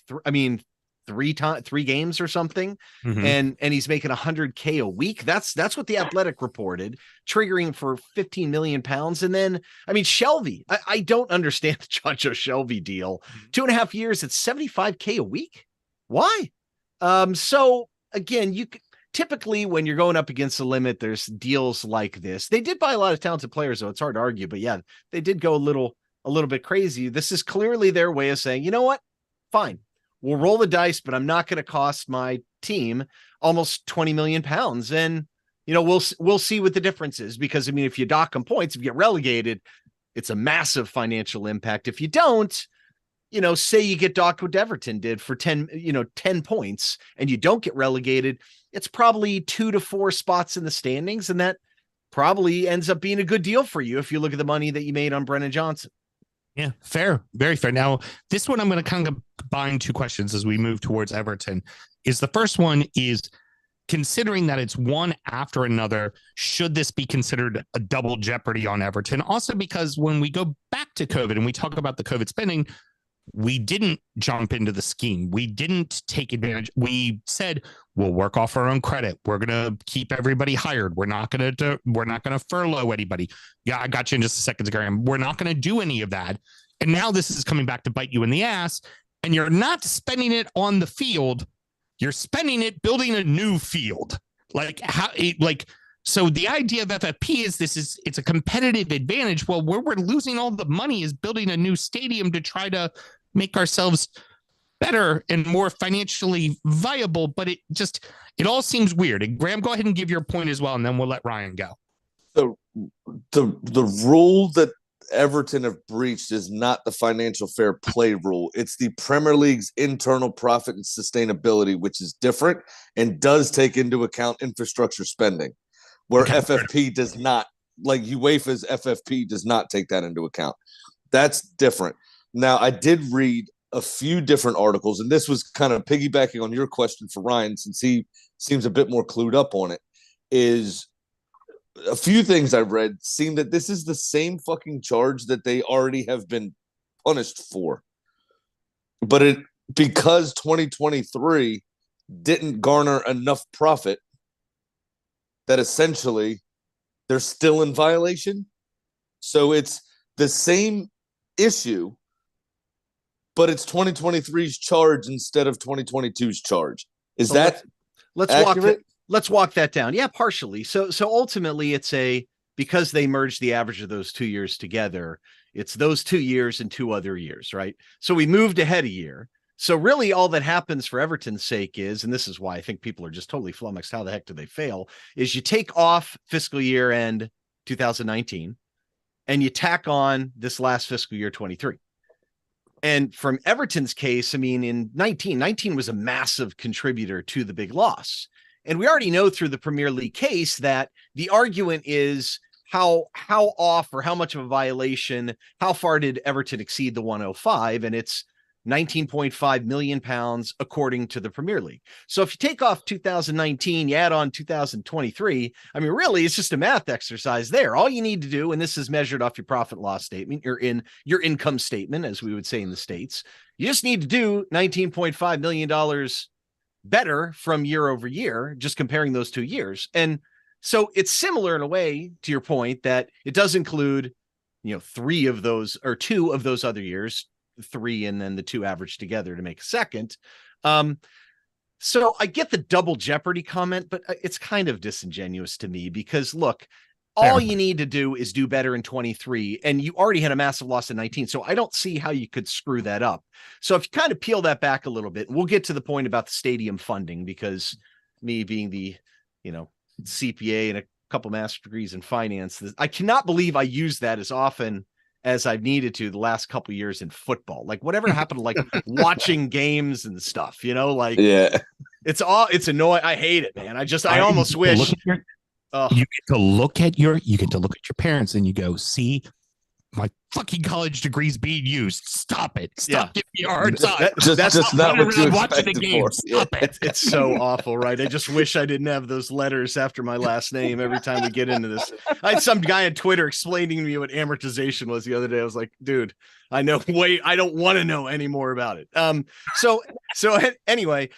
three games or something. And he's making $100K a week. That's what the Athletic reported, triggering for 15 million pounds. And then, Shelby, I don't understand the Jojo Shelby deal. 2.5 years at 75K a week. Why? So again, typically when you're going up against the limit, there's deals like this. They did buy a lot of talented players, though. It's hard to argue, but yeah, they did go a little bit crazy. This is clearly their way of saying, you know what? Fine. We'll roll the dice, but I'm not going to cost my team almost 20 million pounds. And, you know, we'll see what the difference is, because if you dock them points, if you get relegated, it's a massive financial impact. If you don't, you know, say you get docked what Everton did for 10 points and you don't get relegated, it's probably 2 to 4 spots in the standings. And that probably ends up being a good deal for you if you look at the money that you made on Brennan Johnson. Yeah, fair. Very fair. Now, this one, I'm going to kind of combine two questions as we move towards Everton. The first one is, considering that it's one after another, should this be considered a double jeopardy on Everton? Also, because when we go back to COVID and we talk about the COVID spending, we didn't jump into the scheme. We didn't take advantage. We said, we'll work off our own credit. We're going to keep everybody hired. We're not going to furlough anybody. Yeah, I got you in just a second, Graham. We're not going to do any of that. And now this is coming back to bite you in the ass, and you're not spending it on the field. You're spending it building a new field. So the idea of FFP is it's a competitive advantage. Well, where we're losing all the money is building a new stadium to try to make ourselves better and more financially viable. But it all seems weird. And Graham, go ahead and give your point as well, and then we'll let Ryan go. So the rule that Everton have breached is not the financial fair play rule. It's the Premier League's internal profit and sustainability, which is different and does take into account infrastructure spending, where FFP does not. Like UEFA's FFP does not take that into account. That's different. Now, I did read a few different articles, and this was kind of piggybacking on your question for Ryan, since he seems a bit more clued up on it, is a few things I read seem that this is the same fucking charge that they already have been punished for. But because 2023 didn't garner enough profit, that essentially they're still in violation. So it's the same issue, but it's 2023's charge instead of 2022's charge. Is that accurate? Let's walk that down. Yeah, partially. So ultimately it's because they merged the average of those 2 years together, it's those 2 years and 2 other years, right? So we moved ahead a year. So really all that happens for Everton's sake is, and this is why I think people are just totally flummoxed, how the heck do they fail, is you take off fiscal year end 2019 and you tack on this last fiscal year 23. And from Everton's case, in 19 was a massive contributor to the big loss. And we already know through the Premier League case that the argument is how off or how much of a violation, how far did Everton exceed the 105? And it's 19.5 million pounds, according to the Premier League. So if you take off 2019, you add on 2023, really it's just a math exercise there. All you need to do, and this is measured off your profit and loss statement, you're in your income statement, as we would say in the States, you just need to do $19.5 million better from year over year, just comparing those 2 years. And so it's similar in a way to your point that it does include, 3 of those or 2 of those other years, 3 and then the 2 averaged together to make a second. So I get the double jeopardy comment, but it's kind of disingenuous to me because look, all you need to do is do better in 23, and you already had a massive loss in 19. So I don't see how you could screw that up. So if you kind of peel that back a little bit, we'll get to the point about the stadium funding, because me being the, CPA and a couple master's degrees in finance, I cannot believe I used that as often as I've needed to the last couple of years in football. Like whatever happened to like watching games and stuff, Yeah. it's annoying. I hate it, man. I almost wish. You get to look at your parents and you go, see, my fucking college degree's being used. Stop it. Stop giving me a hard time. That's not what you watching the expected game. for. Stop it. It's so awful, right? I just wish I didn't have those letters after my last name every time we get into this. I had some guy on Twitter explaining to me what amortization was the other day. I was like, dude, I know. Wait, I don't want to know any more about it. So anyway,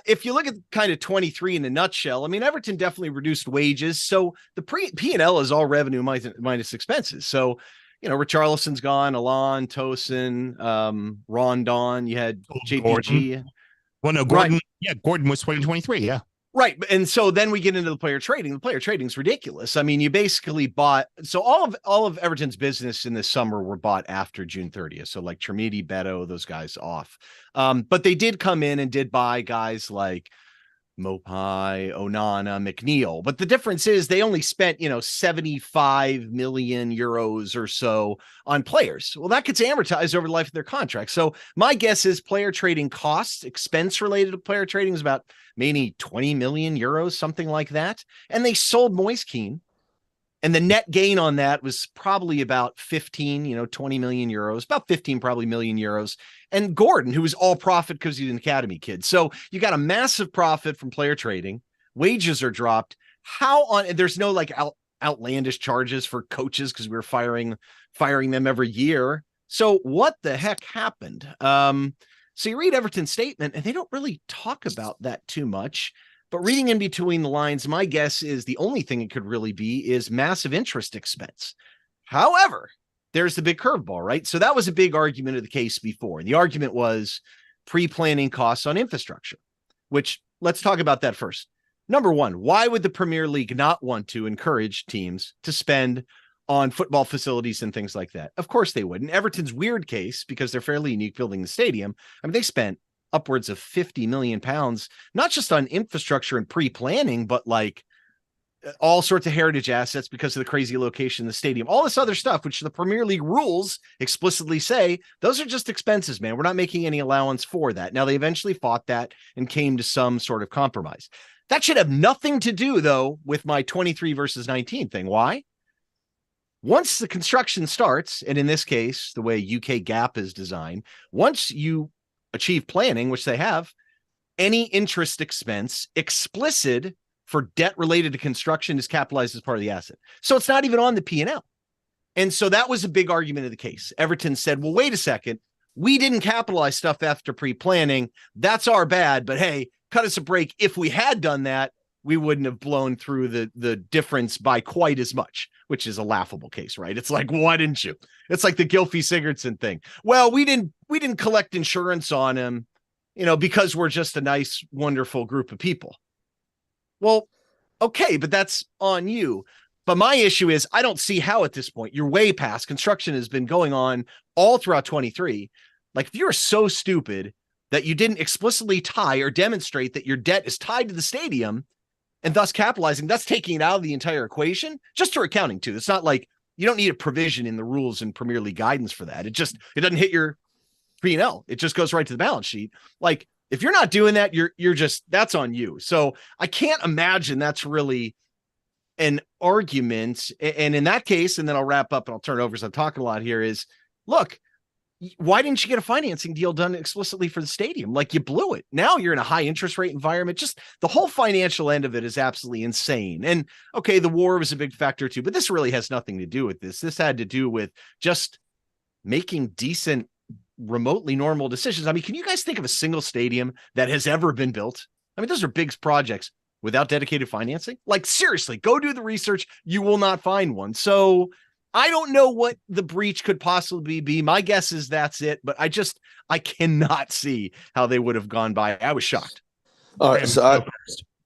if you look at kind of 23 in a nutshell, I mean, Everton definitely reduced wages. So the P&L is all revenue minus expenses. So, Richarlison's gone, Alon, Tosin, Rondon, you had JPG. Gordon. Well, no, Gordon. Right. Yeah, Gordon was 2023. Yeah. Right. And so then we get into the player trading. The player trading is ridiculous. I mean, you basically bought, so all of Everton's business in the summer were bought after June 30th. So like Trimidi, Beto, those guys off. But they did come in and did buy guys like Mopai, Onana, McNeil. But the difference is they only spent, 75 million euros or so on players. Well, that gets amortized over the life of their contract. So my guess is player trading costs, expense related to player trading is about maybe 20 million euros, something like that. And they sold Moise Kean. And the net gain on that was probably about 15, 20 million euros, about 15 probably million euros. And Gordon, who was all profit because he's an academy kid. So you got a massive profit from player trading. Wages are dropped. There's no like outlandish charges for coaches because we were firing them every year. So what the heck happened? So you read Everton's statement and they don't really talk about that too much. But reading in between the lines, my guess is the only thing it could really be is massive interest expense. However, there's the big curveball, right? So that was a big argument of the case before. The argument was pre-planning costs on infrastructure, which let's talk about that first. Number one, why would the Premier League not want to encourage teams to spend on football facilities and things like that? Of course they would. In Everton's weird case, because they're fairly unique building the stadium, I mean, they spent upwards of 50 million pounds, not just on infrastructure and pre-planning, but like all sorts of heritage assets because of the crazy location of the stadium, all this other stuff, which the Premier League rules explicitly say, those are just expenses, man. We're not making any allowance for that. Now they eventually fought that and came to some sort of compromise. That should have nothing to do though with my 23 versus 19 thing. Why? Once the construction starts, and in this case, the way UK GAAP is designed, once you achieve planning, which they have, any interest expense explicit for debt related to construction is capitalized as part of the asset. So it's not even on the P&L. And so that was a big argument of the case. Everton said, well, wait a second. We didn't capitalize stuff after pre-planning. That's our bad. But hey, cut us a break. If we had done that, we wouldn't have blown through the difference by quite as much, which is a laughable case, right? It's like, why didn't you? It's like the Gylfi Sigurdsson thing. Well, we didn't collect insurance on him, because we're just a nice, wonderful group of people. Well, okay, but that's on you. But my issue is I don't see how at this point you're way past. Construction has been going on all throughout 23. Like if you're so stupid that you didn't explicitly tie or demonstrate that your debt is tied to the stadium, and thus capitalizing, that's taking it out of the entire equation, just for accounting too. It's not like you don't need a provision in the rules and Premier League guidance for that. It doesn't hit your P&L. It just goes right to the balance sheet. Like if you're not doing that, you're just, that's on you. So I can't imagine that's really an argument. And in that case, and then I'll wrap up and I'll turn it over because I'm talking a lot here, is look, why didn't you get a financing deal done explicitly for the stadium? Like you blew it. Now you're in a high interest rate environment. Just the whole financial end of it is absolutely insane. And okay, the war was a big factor too, but this really has nothing to do with this. This had to do with just making decent, remotely normal decisions. I mean, can you guys think of a single stadium that has ever been built? I mean, those are big projects without dedicated financing. Like seriously, go do the research. You will not find one. So I don't know what the breach could possibly be. My guess is that's it, but I cannot see how they would have gone by. I was shocked. All right, so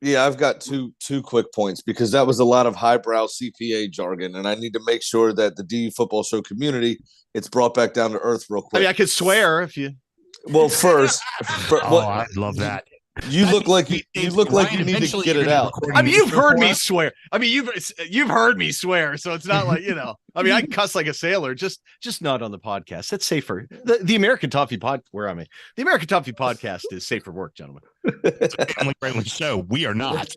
I've got two quick points because that was a lot of highbrow CPA jargon, and I need to make sure that the DU Football Show community it's brought back down to earth real quick. I mean, I could swear if you. Well, first, I love that. You look like you need to get it out. I mean, you've heard me swear. I mean, you've heard me swear, so it's not like I mean, I can cuss like a sailor, just not on the podcast. That's safer. The American Toffee Pod. Where am I? The American Toffee Podcast is safe for work, gentlemen. It's a family-friendly show. We are not.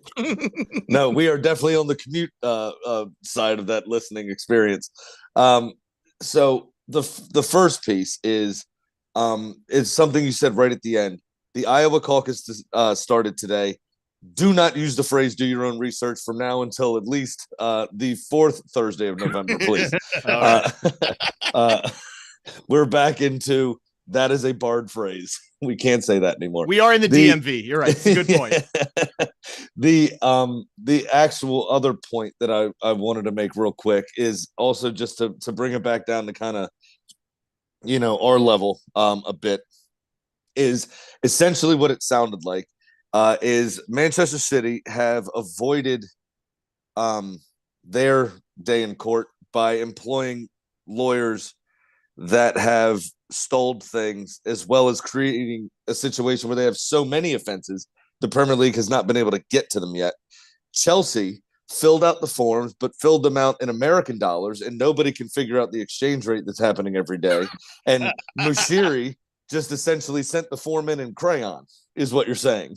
No, we are definitely on the commute side of that listening experience. So the first piece is something you said right at the end. The Iowa caucus started today. Do not use the phrase "do your own research" from now until at least the fourth Thursday of November, please. We're back into that is a barred phrase. We can't say that anymore. We are in the DMV. You're right. It's a good point. The actual other point that I wanted to make real quick is also just to bring it back down to kind of our level a bit. Is essentially what it sounded like is Manchester City have avoided their day in court by employing lawyers that have stalled things, as well as creating a situation where they have so many offenses the Premier League has not been able to get to them yet. Chelsea filled out the forms, but filled them out in American dollars, and nobody can figure out the exchange rate that's happening every day. And Mushiri just essentially sent the form in crayon, is what you're saying.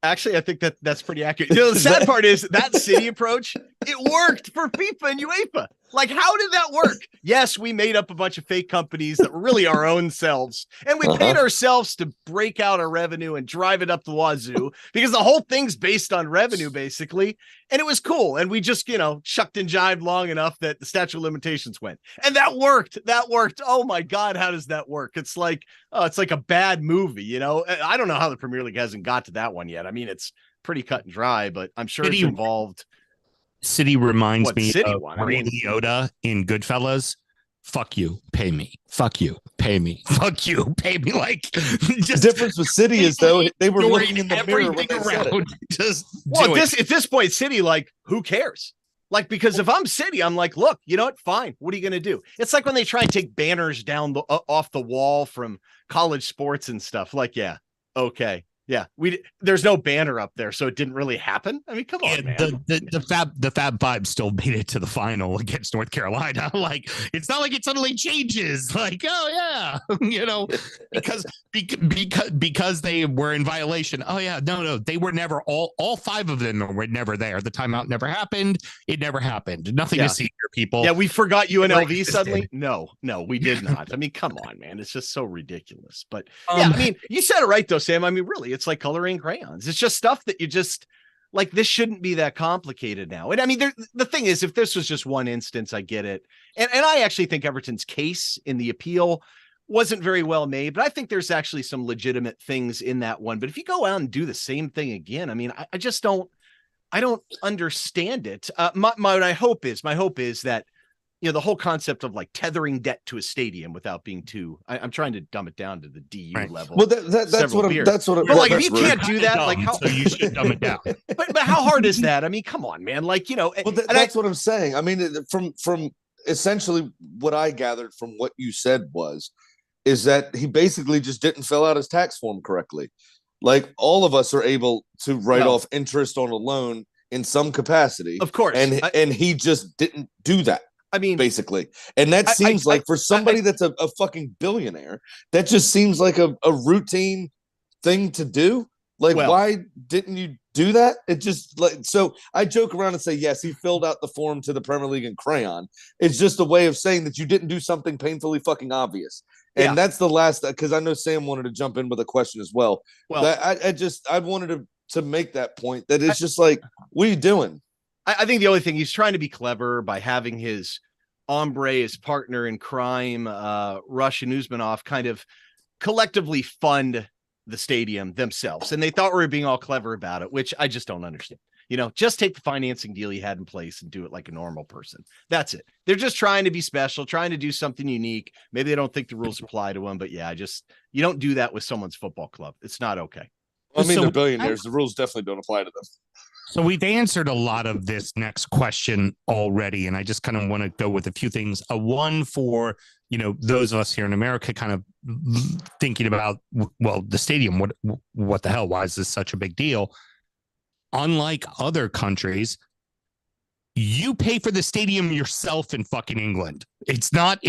Actually, I think that's pretty accurate. The sad part is that City approach, it worked for FIFA and UEFA. Like, how did that work? Yes, we made up a bunch of fake companies that were really our own selves. And we paid ourselves to break out our revenue and drive it up the wazoo because the whole thing's based on revenue, basically. And it was cool. And we just, shucked and jived long enough that the statute of limitations went. And that worked. That worked. Oh, my God. How does that work? It's like a bad movie, I don't know how the Premier League hasn't got to that one yet. I mean, it's pretty cut and dry, but I'm sure it's involved. City reminds me of Ray Liotta in Goodfellas. Fuck you, pay me. Fuck you, pay me. Fuck you, pay me. Like, just the difference with City is though they were looking in the mirror when they said it. At this point, City, like, who cares? Like, because if I'm City, I'm like, look, you know what? Fine. What are you going to do? It's like when they try and take banners down off the wall from college sports and stuff. Like, yeah, okay. Yeah, there's no banner up there, so it didn't really happen. I mean, come on, man. The Fab Five still made it to the final against North Carolina. Like, it's not like it suddenly changes. Like, oh yeah, because they were in violation. Oh yeah, no, they were never all five of them were never there. The timeout never happened. It never happened. Nothing to see here, people. Yeah, we forgot UNLV suddenly. No, we did not. I mean, come on, man. It's just so ridiculous. But yeah, I mean, you said it right though, Sam. I mean, really, it's like coloring crayons. It's just stuff that you just like. This shouldn't be that complicated now. And I mean, the thing is, if this was just one instance, I get it. And I actually think Everton's case in the appeal wasn't very well made, but I think there's actually some legitimate things in that one. But if you go out and do the same thing again, I mean, I just don't understand it. My hope is that, the whole concept of like tethering debt to a stadium without being I'm trying to dumb it down to the DU level. Well, that's what but like, if you can't do that, like, so you should dumb it down. But how hard is that? I mean, come on, man. Like, well, that's what I'm saying. I mean, from essentially what I gathered from what you said is that he basically just didn't fill out his tax form correctly. Like, all of us are able to write off interest on a loan in some capacity, of course, and he just didn't do that. I mean, basically, and that seems like for somebody that's a fucking billionaire, that just seems like a routine thing to do. Like, why didn't you do that? It just like, so I joke around and say, yes, he filled out the form to the Premier League in crayon. It's just a way of saying that you didn't do something painfully fucking obvious. And that's the last, because I know Sam wanted to jump in with a question as well. Well, I wanted to make that point that it's just like, what are you doing? I think the only thing, he's trying to be clever by having his hombre, his partner in crime, Rush and Usmanov, kind of collectively fund the stadium themselves. And they thought we were being all clever about it, which I just don't understand. Just take the financing deal you had in place and do it like a normal person. That's it. They're just trying to be special, trying to do something unique. Maybe they don't think the rules apply to them, but yeah, you don't do that with someone's football club. It's not okay. I mean, So- they're billionaires. The rules definitely don't apply to them. So we've answered a lot of this next question already, and I just kind of want to go with a few things. One for those of us here in America, kind of thinking about the stadium. What the hell? Why is this such a big deal? Unlike other countries, you pay for the stadium yourself in fucking England. It's not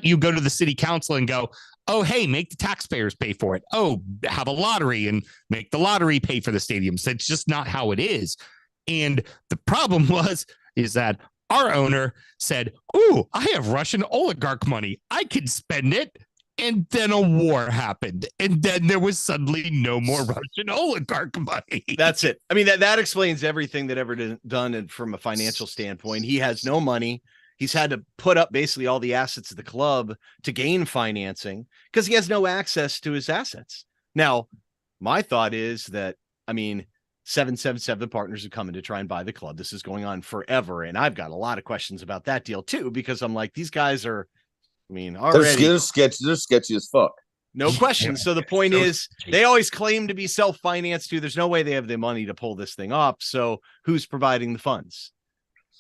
you go to the city council and go, oh, hey, make the taxpayers pay for it. Oh, have a lottery and make the lottery pay for the stadiums. That's just not how it is. And the problem is that our owner said, ooh, I have Russian oligarch money. I can spend it. And then a war happened. And then there was suddenly no more Russian oligarch money. That's it. I mean, that explains everything that Everton done. And from a financial standpoint, he has no money. He's had to put up basically all the assets of the club to gain financing because he has no access to his assets. Now, my thought is that, 777 partners are coming to try and buy the club. This is going on forever. And I've got a lot of questions about that deal too, because I'm like, these guys are, already They're sketchy as fuck. no question. So the point is they always claim to be self-financed too. There's no way they have the money to pull this thing up. So who's providing the funds?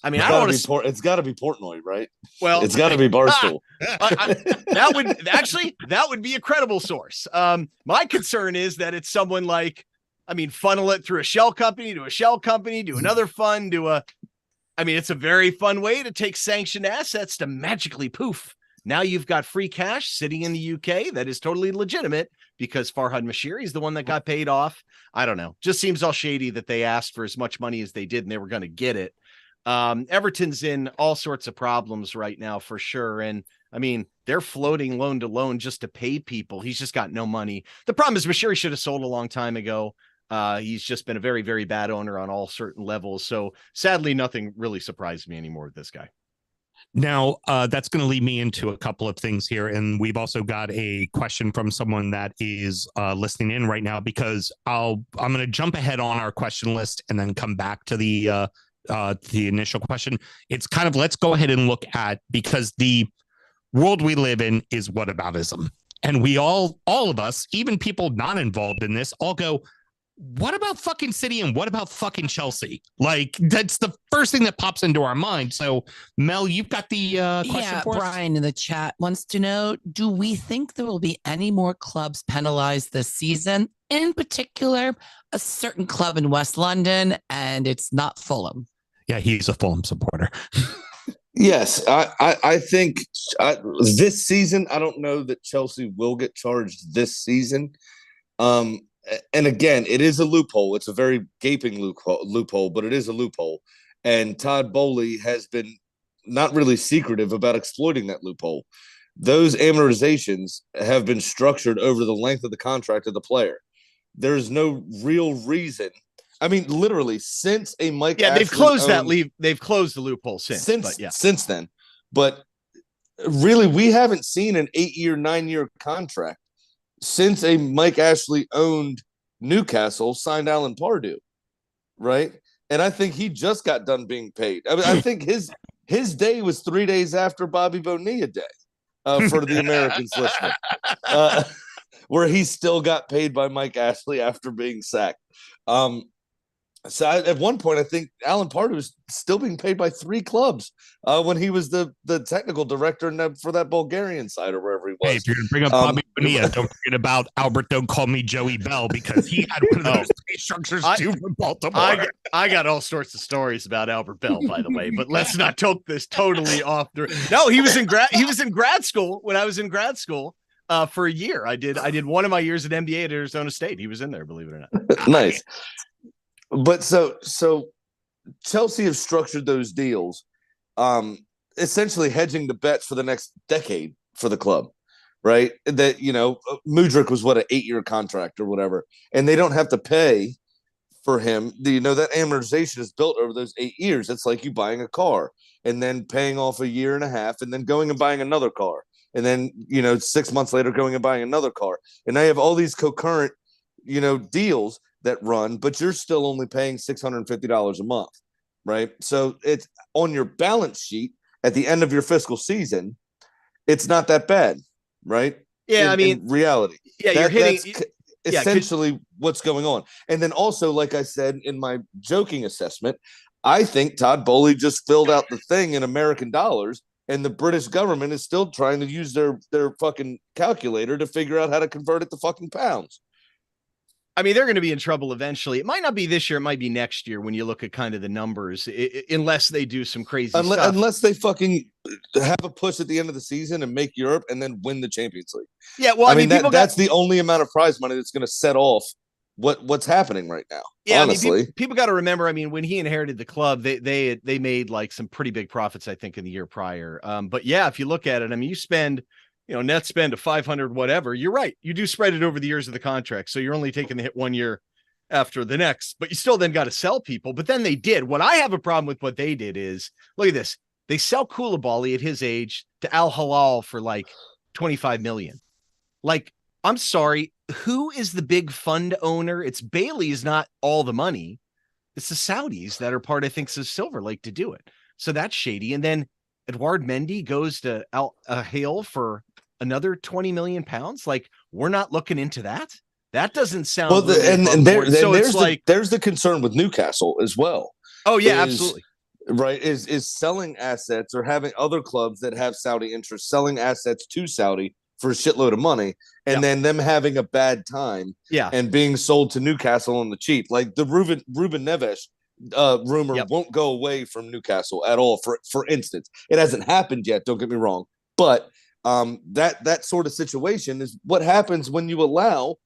I don't want to. It's got to be Portnoy, right? Well, it's got to be Barstool. that would be a credible source. My concern is that it's someone like, funnel it through a shell company to another fund it's a very fun way to take sanctioned assets to magically poof. Now you've got free cash sitting in the UK that is totally legitimate because Farhad Mashiri is the one that got paid off. I don't know. Just seems all shady that they asked for as much money as they did and they were going to get it. Everton's in all sorts of problems right now for sure. And they're floating loan to loan just to pay people. He's just got no money. The problem is Mashiri should have sold a long time ago. He's just been a very, very bad owner on all certain levels. So sadly, nothing really surprised me anymore with this guy. Now, that's going to lead me into a couple of things here. And we've also got a question from someone that is listening in right now, because I'm going to jump ahead on our question list and then come back to the initial question. It's kind of, let's go ahead and look at, because the world we live in is whataboutism. And we all of us, even people not involved in this, all go, what about fucking City and what about fucking Chelsea? Like, that's the first thing that pops into our mind. So, Mel, you've got the question for us? Brian in the chat wants to know, do we think there will be any more clubs penalized this season? In particular, a certain club in West London, and it's not Fulham. Yeah, he's a Fulham supporter. Yes, I think this season, I don't know that Chelsea will get charged this season. And again, it is a loophole. It's a very gaping loophole, but it is a loophole. And Todd Bowley has been not really secretive about exploiting that loophole. Those amortizations have been structured over the length of the contract of the player. There's no real reason. Literally, since a Mike, they've closed they've closed the loophole since then. But really, we haven't seen an 8-year, 9-year contract since a Mike Ashley owned Newcastle signed Alan Pardew, right? And I think he just got done being paid. I think his day was 3 days after Bobby Bonilla Day for the Americans listening, where he still got paid by Mike Ashley after being sacked. So at one point, I think Alan Pardew was still being paid by 3 clubs when he was the technical director for that Bulgarian side or wherever he was. Hey, if you're going to bring up Bobby Bonilla, don't forget about Albert Don't Call Me Joey Bell, because he had one of those pay structures too from Baltimore. I got all sorts of stories about Albert Bell, by the way, but let's not take this totally off. No, he was in grad school when I was in grad school. For a year, I did one of my years at MBA at Arizona State. He was in there, believe it or not. Nice. But so Chelsea have structured those deals, essentially hedging the bets for the next decade for the club, right? That, Mudryk was an 8-year contract or whatever, and they don't have to pay for him. That amortization is built over those 8 years. It's like you buying a car and then paying off a year and a half and then going and buying another car. And then, 6 months later, going and buying another car. And I have all these concurrent, deals that run, but you're still only paying $650 a month, right? So it's on your balance sheet at the end of your fiscal season. It's not that bad, right? Yeah, in reality. Yeah, essentially what's going on. And then also, like I said in my joking assessment, I think Todd Bowley just filled out the thing in American dollars, and the British government is still trying to use their fucking calculator to figure out how to convert it to fucking pounds. I mean, they're going to be in trouble eventually. It might not be this year. It might be next year when you look at kind of the numbers, unless they do some crazy stuff. Unless they fucking have a push at the end of the season and make Europe and then win the Champions League. Yeah, well, I mean that's the only amount of prize money that's going to set off what's happening right now. Yeah, honestly. I mean, people got to remember. I mean, when he inherited the club, they made like some pretty big profits, I think, in the year prior. But yeah, if you look at it, I mean, you spend, net spend of 500, whatever. You're right. You do spread it over the years of the contract, so you're only taking the hit 1 year after the next. But you still then got to sell people. But then they did. What I have a problem with what they did is, look at this. They sell Koulibaly at his age to Al Hilal for like 25 million. Like, I'm sorry, who is the big fund owner? It's Bailey is not all the money. It's the Saudis that are part, I think, of Silver Lake to do it. So that's shady. And then Edouard Mendy goes to Al Hilal for another 20 million pounds. Like, we're not looking into that. That doesn't sound well. There's the concern with Newcastle as well. Oh yeah, absolutely. Right, is selling assets or having other clubs that have Saudi interests selling assets to Saudi for a shitload of money, and then them having a bad time, and being sold to Newcastle on the cheap. Like the Ruben Neves rumor won't go away from Newcastle at all. For instance, it hasn't happened yet. Don't get me wrong, but that sort of situation is what happens when you allow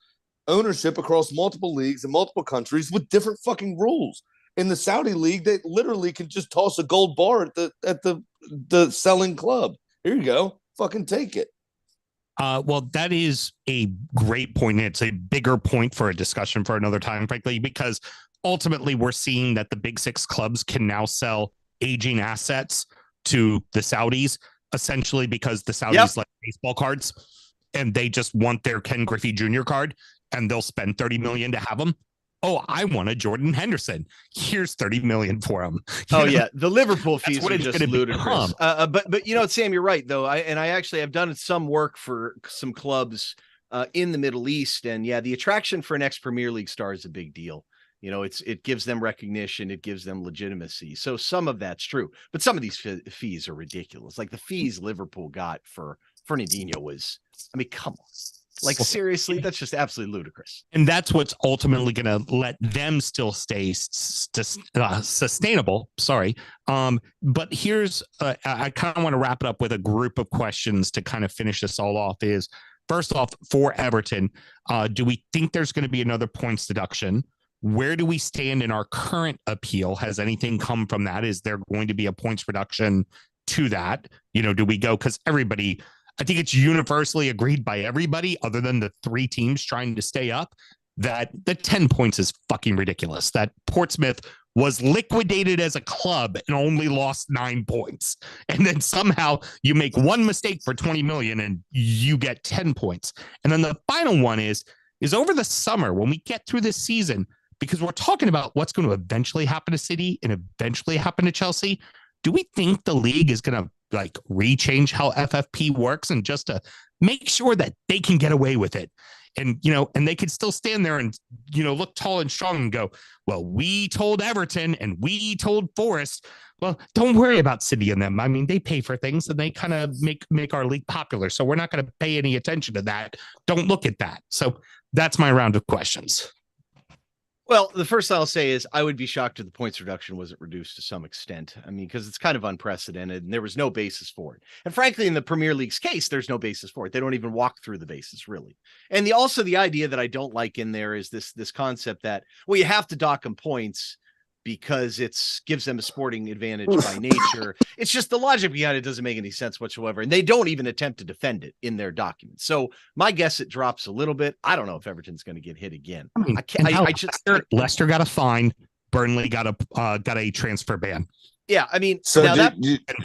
ownership across multiple leagues in multiple countries with different fucking rules. In the Saudi league, they literally can just toss a gold bar at the selling club. Here you go, fucking take it. Well, that is a great point. It's a bigger point for a discussion for another time, frankly, because ultimately we're seeing that the big six clubs can now sell aging assets to the Saudis, essentially because the Saudis like baseball cards and they just want their Ken Griffey Jr. card and they'll spend $30 million to have them. Oh, I want a Jordan Henderson. Here's $30 million for him. The Liverpool fees are just ludicrous. But Sam, you're right though. I actually have done some work for some clubs in the Middle East, and the attraction for an ex-Premier League star is a big deal. It gives them recognition, it gives them legitimacy. So some of that's true, but some of these fees are ridiculous. Like the fees Liverpool got for Fernandinho was, I mean, come on. Like, seriously, that's just absolutely ludicrous. And that's what's ultimately going to let them still stay sustainable. Sorry. But here's, I kind of want to wrap it up with a group of questions to kind of finish this all off is, first off, for Everton, do we think there's going to be another points deduction? Where do we stand in our current appeal? Has anything come from that? Is there going to be a points reduction to that? Do we go? Because everybody, I think it's universally agreed by everybody other than the three teams trying to stay up that the 10 points is fucking ridiculous. That Portsmouth was liquidated as a club and only lost 9 points. And then somehow you make one mistake for 20 million and you get 10 points. And then the final one is over the summer when we get through this season, because we're talking about what's going to eventually happen to City and eventually happen to Chelsea. Do we think the league is going to rechange how FFP works and just to make sure that they can get away with it? And, and they could still stand there and, look tall and strong and go, well, we told Everton and we told Forest, well, don't worry about City and them. I mean, they pay for things and they kind of make our league popular. So we're not going to pay any attention to that. Don't look at that. So that's my round of questions. Well, the first I'll say is I would be shocked if the points reduction wasn't reduced to some extent. I mean, because it's kind of unprecedented and there was no basis for it. And frankly, in the Premier League's case, there's no basis for it. They don't even walk through the basis, really. And also the idea that I don't like in there is this concept that, well, you have to dock them points because gives them a sporting advantage by nature. It's just the logic behind it doesn't make any sense whatsoever. And they don't even attempt to defend it in their documents. So my guess, it drops a little bit. I don't know if Everton's going to get hit again. Leicester got a fine. Burnley got a transfer ban. Yeah. I mean, so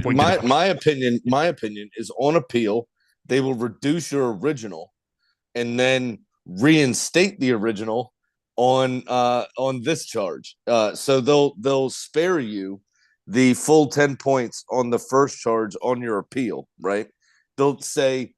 my opinion is on appeal, they will reduce your original and then reinstate the original on this charge. So they'll spare you the full 10 points on the first charge on your appeal, right? They'll say,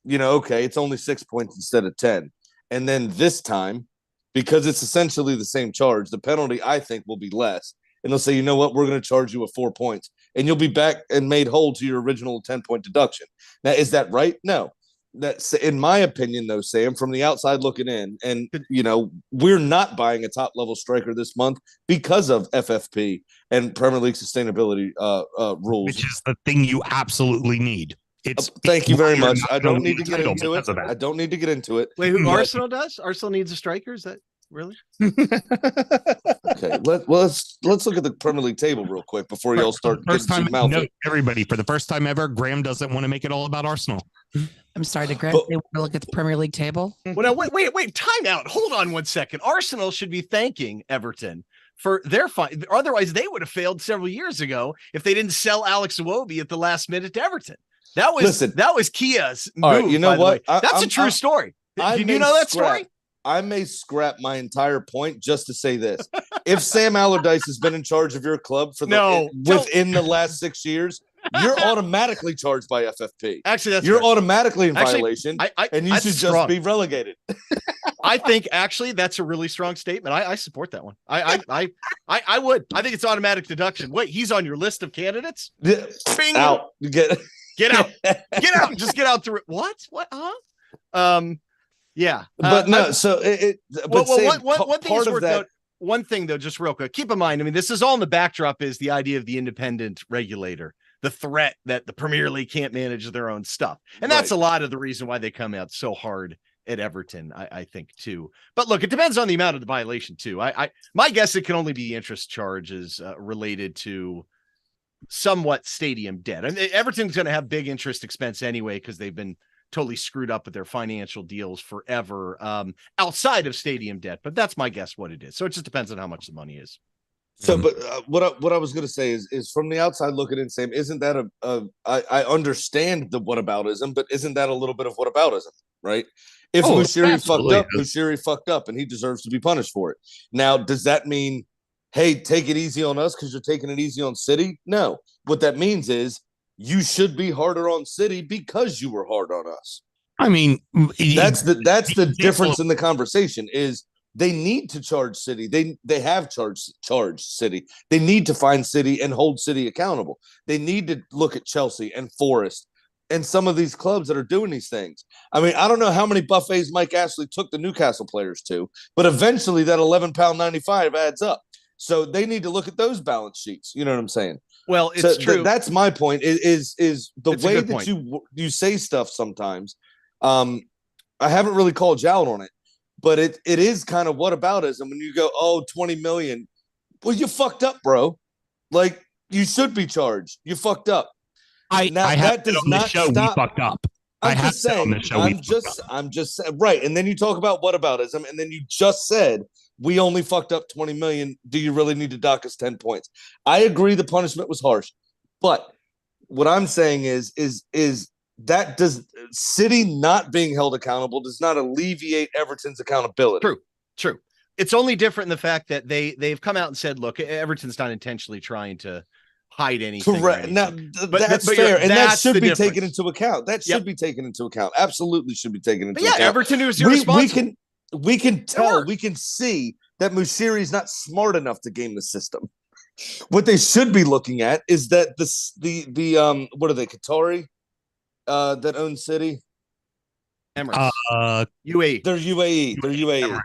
okay, it's only 6 points instead of 10. And then this time, because it's essentially the same charge, the penalty, I think, will be less. And they'll say, you know what, we're going to charge you with 4 points. And you'll be back and made whole to your original 10-point deduction. Now, is that right? No. That's, in my opinion, though, Sam, from the outside looking in, and, we're not buying a top-level striker this month because of FFP and Premier League sustainability rules. Which is the thing you absolutely need. Thank you very much. I don't need to get into it. I don't need to get into it. Wait, who Arsenal does? Arsenal needs a striker? Is that really? Okay, let's look at the Premier League table real quick before y'all start first getting time. mouthy. No, everybody, for the first time ever, Graham doesn't want to make it all about Arsenal. I'm sorry to Greg. They want to look at the Premier League table. Well, now, wait, time out. Hold on 1 second. Arsenal should be thanking Everton for their fine. Otherwise, they would have failed several years ago if they didn't sell Alex Iwobi at the last minute to Everton. That was Kia's move. All right, you know what? That's a true story. Did you know that story? I may scrap my entire point just to say this. If Sam Allardyce has been in charge of your club for within the last 6 years, you're automatically charged by FFP. Actually, you're automatically in violation, and you should strong. just be relegated. I think actually that's a really strong statement. I support that one. I would. I think it's automatic deduction. Wait, he's on your list of candidates? Bing. Out. Get out. Get out. Just get out through it. What? Yeah. But no, so one thing is worked out. One thing though, just real quick, keep in mind, I mean, this is all in the backdrop is the idea of the independent regulator, the threat that the Premier League can't manage their own stuff. And that's a lot of the reason why they come out so hard at Everton, I think too. But look, it depends on the amount of the violation too. My guess, it can only be interest charges related to somewhat stadium debt. And Everton's going to have big interest expense anyway, because they've been totally screwed up with their financial deals forever outside of stadium debt. But that's my guess what it is. So it just depends on how much the money is. So, but what I was going to say is from the outside looking in, Sam, isn't that I understand the whataboutism, but isn't that a little bit of whataboutism, right? If Mushiri fucked up and he deserves to be punished for it. Now, does that mean, hey, take it easy on us because you're taking it easy on City? No. What that means is you should be harder on City because you were hard on us. I mean, that's the difference in the conversation is they need to charge City. They have charged City. They need to find City and hold City accountable. They need to look at Chelsea and Forest and some of these clubs that are doing these things. I mean, I don't know how many buffets Mike Ashley took the Newcastle players to, but eventually that £11.95 adds up. So they need to look at those balance sheets. You know what I'm saying? Well, it's true. That's my point. Is the it's way that you say stuff sometimes. I haven't really called you out on it, but it is kind of whataboutism when you go, 20 million. Well, you fucked up, bro. Like, you should be charged. You fucked up. That does not stop. We fucked up. I'm just saying. I'm just right. And then you talk about whataboutism, and then you just said we only fucked up 20 million. Do you really need to dock us 10 points? I agree the punishment was harsh, but what I'm saying is that does City not being held accountable does not alleviate Everton's accountability. True. It's only different in the fact that they've come out and said, look, Everton's not intentionally trying to hide anything. Correct. Now that's fair, and that should be taken into account. That should be taken into account. Absolutely should be taken into account. Everton was irresponsible. We can tell, we can see that Mushiri's not smart enough to game the system. What they should be looking at is that the what are they, Qatari that own City? Emirates. UAE. They're UAE.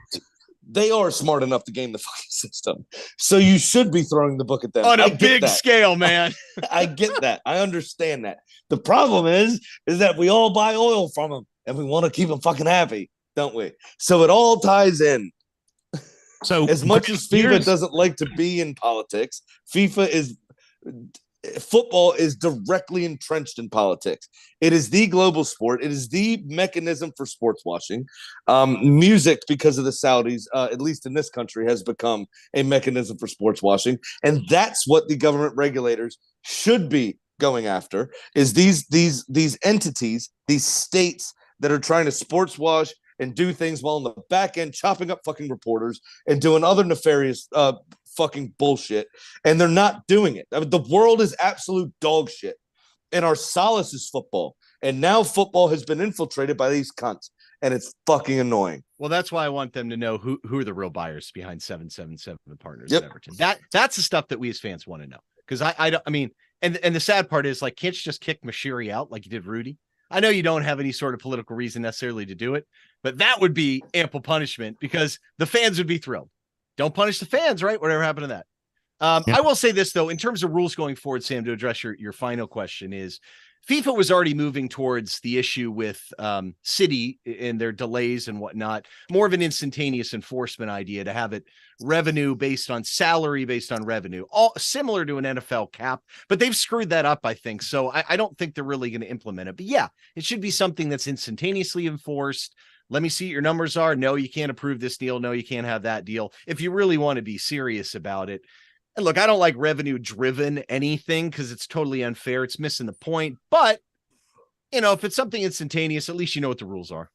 They are smart enough to game the fucking system. So you should be throwing the book at them. On a big scale, man. I get that. I understand that. The problem is that we all buy oil from them and we want to keep them fucking happy, don't we? So it all ties in. So as much as FIFA doesn't like to be in politics, football is directly entrenched in politics. It is the global sport. It is the mechanism for sports washing. Music, because of the Saudis, at least in this country, has become a mechanism for sports washing. And that's what the government regulators should be going after, is these entities, these states that are trying to sports wash and do things while on the back end chopping up fucking reporters and doing other nefarious fucking bullshit, and they're not doing it. I mean, the world is absolute dog shit, and our solace is football. And now football has been infiltrated by these cunts, and it's fucking annoying. Well, that's why I want them to know who are the real buyers behind 777 Partners Yep. at Everton. That's the stuff that we as fans want to know. Because I mean, and the sad part is, like, can't you just kick Mashiri out like you did Rudy? I know you don't have any sort of political reason necessarily to do it, but that would be ample punishment because the fans would be thrilled. Don't punish the fans, right? Whatever happened to that? I will say this, though, in terms of rules going forward, Sam, to address your final question is FIFA was already moving towards the issue with City and their delays and whatnot, more of an instantaneous enforcement idea to have it revenue based on salary, based on revenue, all similar to an NFL cap, but they've screwed that up, I think. So I don't think they're really going to implement it. But yeah, it should be something that's instantaneously enforced. Let me see what your numbers are. No, you can't approve this deal. No, you can't have that deal. If you really want to be serious about it. And look, I don't like revenue driven anything because it's totally unfair. It's missing the point. But, you know, if it's something instantaneous, at least you know what the rules are.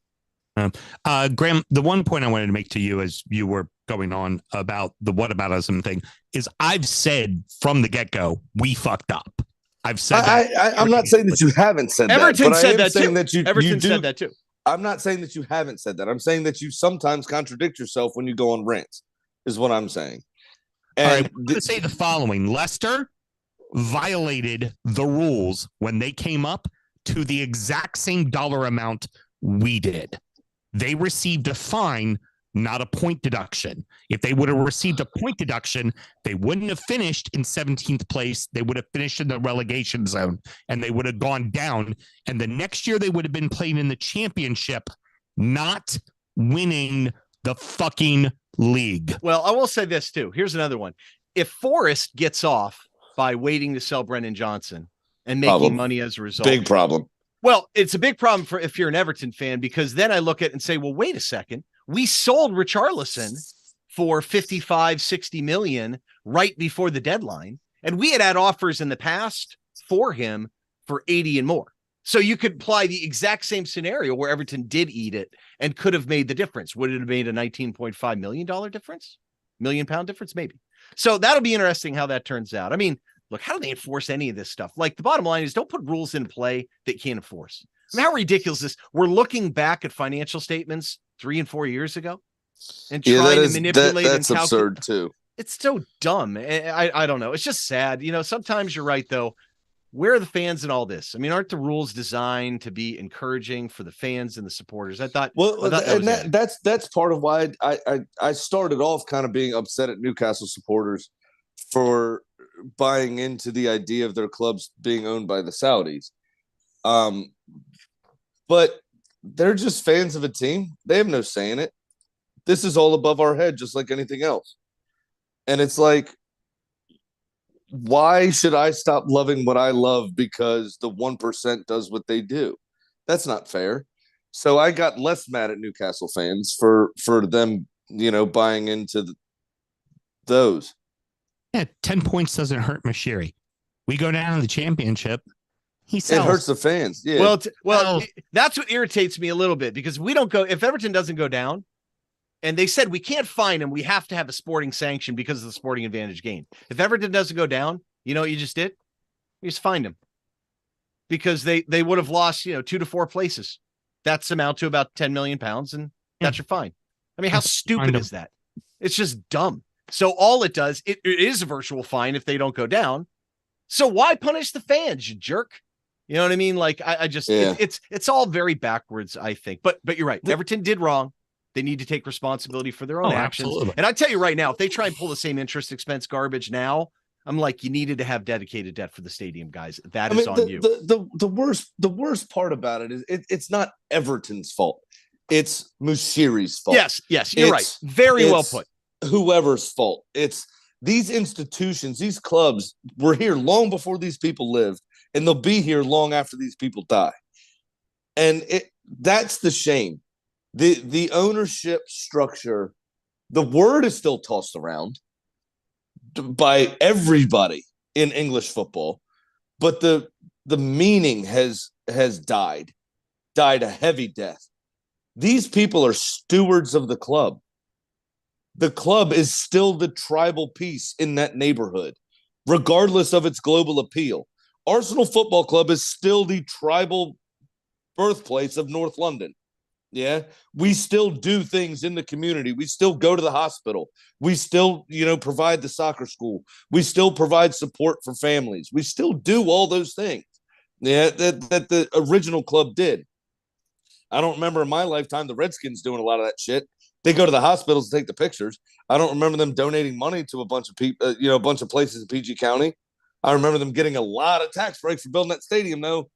Graham, the one point I wanted to make to you as you were going on about the whataboutism thing is I've said from the get-go, we fucked up. I've said I'm not saying that you haven't said Everton that. said that too. Everton said that too. I'm not saying that you haven't said that. I'm saying that you sometimes contradict yourself when you go on rants, is what I'm saying. And all right, I'm going to say the following. Leicester violated the rules when they came up to the exact same dollar amount we did. They received a fine, not a point deduction. If they would have received a point deduction, they wouldn't have finished in 17th place. They would have finished in the relegation zone, and they would have gone down. And the next year, they would have been playing in the championship, not winning the fucking league. Well, I will say this too. Here's another one. If Forrest gets off by waiting to sell Brennan Johnson and making money as a result, big problem. Well, it's a big problem for if you're an Everton fan, because then I look at it and say, well, wait a second. We sold Richarlison for 55, 60 million right before the deadline. And we had offers in the past for him for 80 and more. So you could apply the exact same scenario where Everton did eat it and could have made the difference. Would it have made a $19.5 million difference? £1 million difference? Maybe. So that'll be interesting how that turns out. I mean, look, how do they enforce any of this stuff? Like, the bottom line is don't put rules in play that can't enforce. I mean, how ridiculous is this? We're looking back at financial statements 3 and 4 years ago and trying to manipulate. That's absurd too. It's so dumb. I don't know. It's just sad. You know, sometimes you're right, though. Where are the fans in all this? I mean, aren't the rules designed to be encouraging for the fans and the supporters? I thought that's part of why I started off kind of being upset at Newcastle supporters for buying into the idea of their clubs being owned by the Saudis. But they're just fans of a team. They have no say in it. This is all above our head, just like anything else. And it's like, why should I stop loving what I love because the 1% does what they do? That's not fair. So I got less mad at Newcastle fans for them, you know, buying into those. Yeah, 10 points doesn't hurt Mashiri. We go down to the championship. He sells. It hurts the fans. Yeah. Well, that's what irritates me a little bit, because we don't go, if Everton doesn't go down, and they said we can't fine him, we have to have a sporting sanction because of the sporting advantage gain. If Everton doesn't go down, you know what you just did? You just fined him. Because they would have lost, 2 to 4 places. That's amount to about £10 million, and that's your fine. I mean, how stupid is that? It's just dumb. So all it does, it is a virtual fine if they don't go down. So why punish the fans, you jerk? You know what I mean? Like, I just, it's all very backwards, I think. But you're right. Everton did wrong. They need to take responsibility for their own actions. Absolutely. And I tell you right now, if they try and pull the same interest expense garbage now, I'm like, you needed to have dedicated debt for the stadium, guys. That is on you. The worst part about it is it's not Everton's fault. It's Mushiri's fault. Yes, you're right. Very well put. Whoever's fault. It's these institutions, these clubs were here long before these people lived, and they'll be here long after these people die. And that's the shame. The ownership structure, the word is still tossed around by everybody in English football, but the meaning has died a heavy death. These people are stewards of the club. The club is still the tribal piece in that neighborhood, regardless of its global appeal. Arsenal Football Club is still the tribal birthplace of North London. Yeah. We still do things in the community. We still go to the hospital. We still, provide the soccer school. We still provide support for families. We still do all those things. Yeah, that the original club did. I don't remember in my lifetime the Redskins doing a lot of that shit. They go to the hospitals to take the pictures. I don't remember them donating money to a bunch of people, a bunch of places in PG County. I remember them getting a lot of tax breaks for building that stadium, though.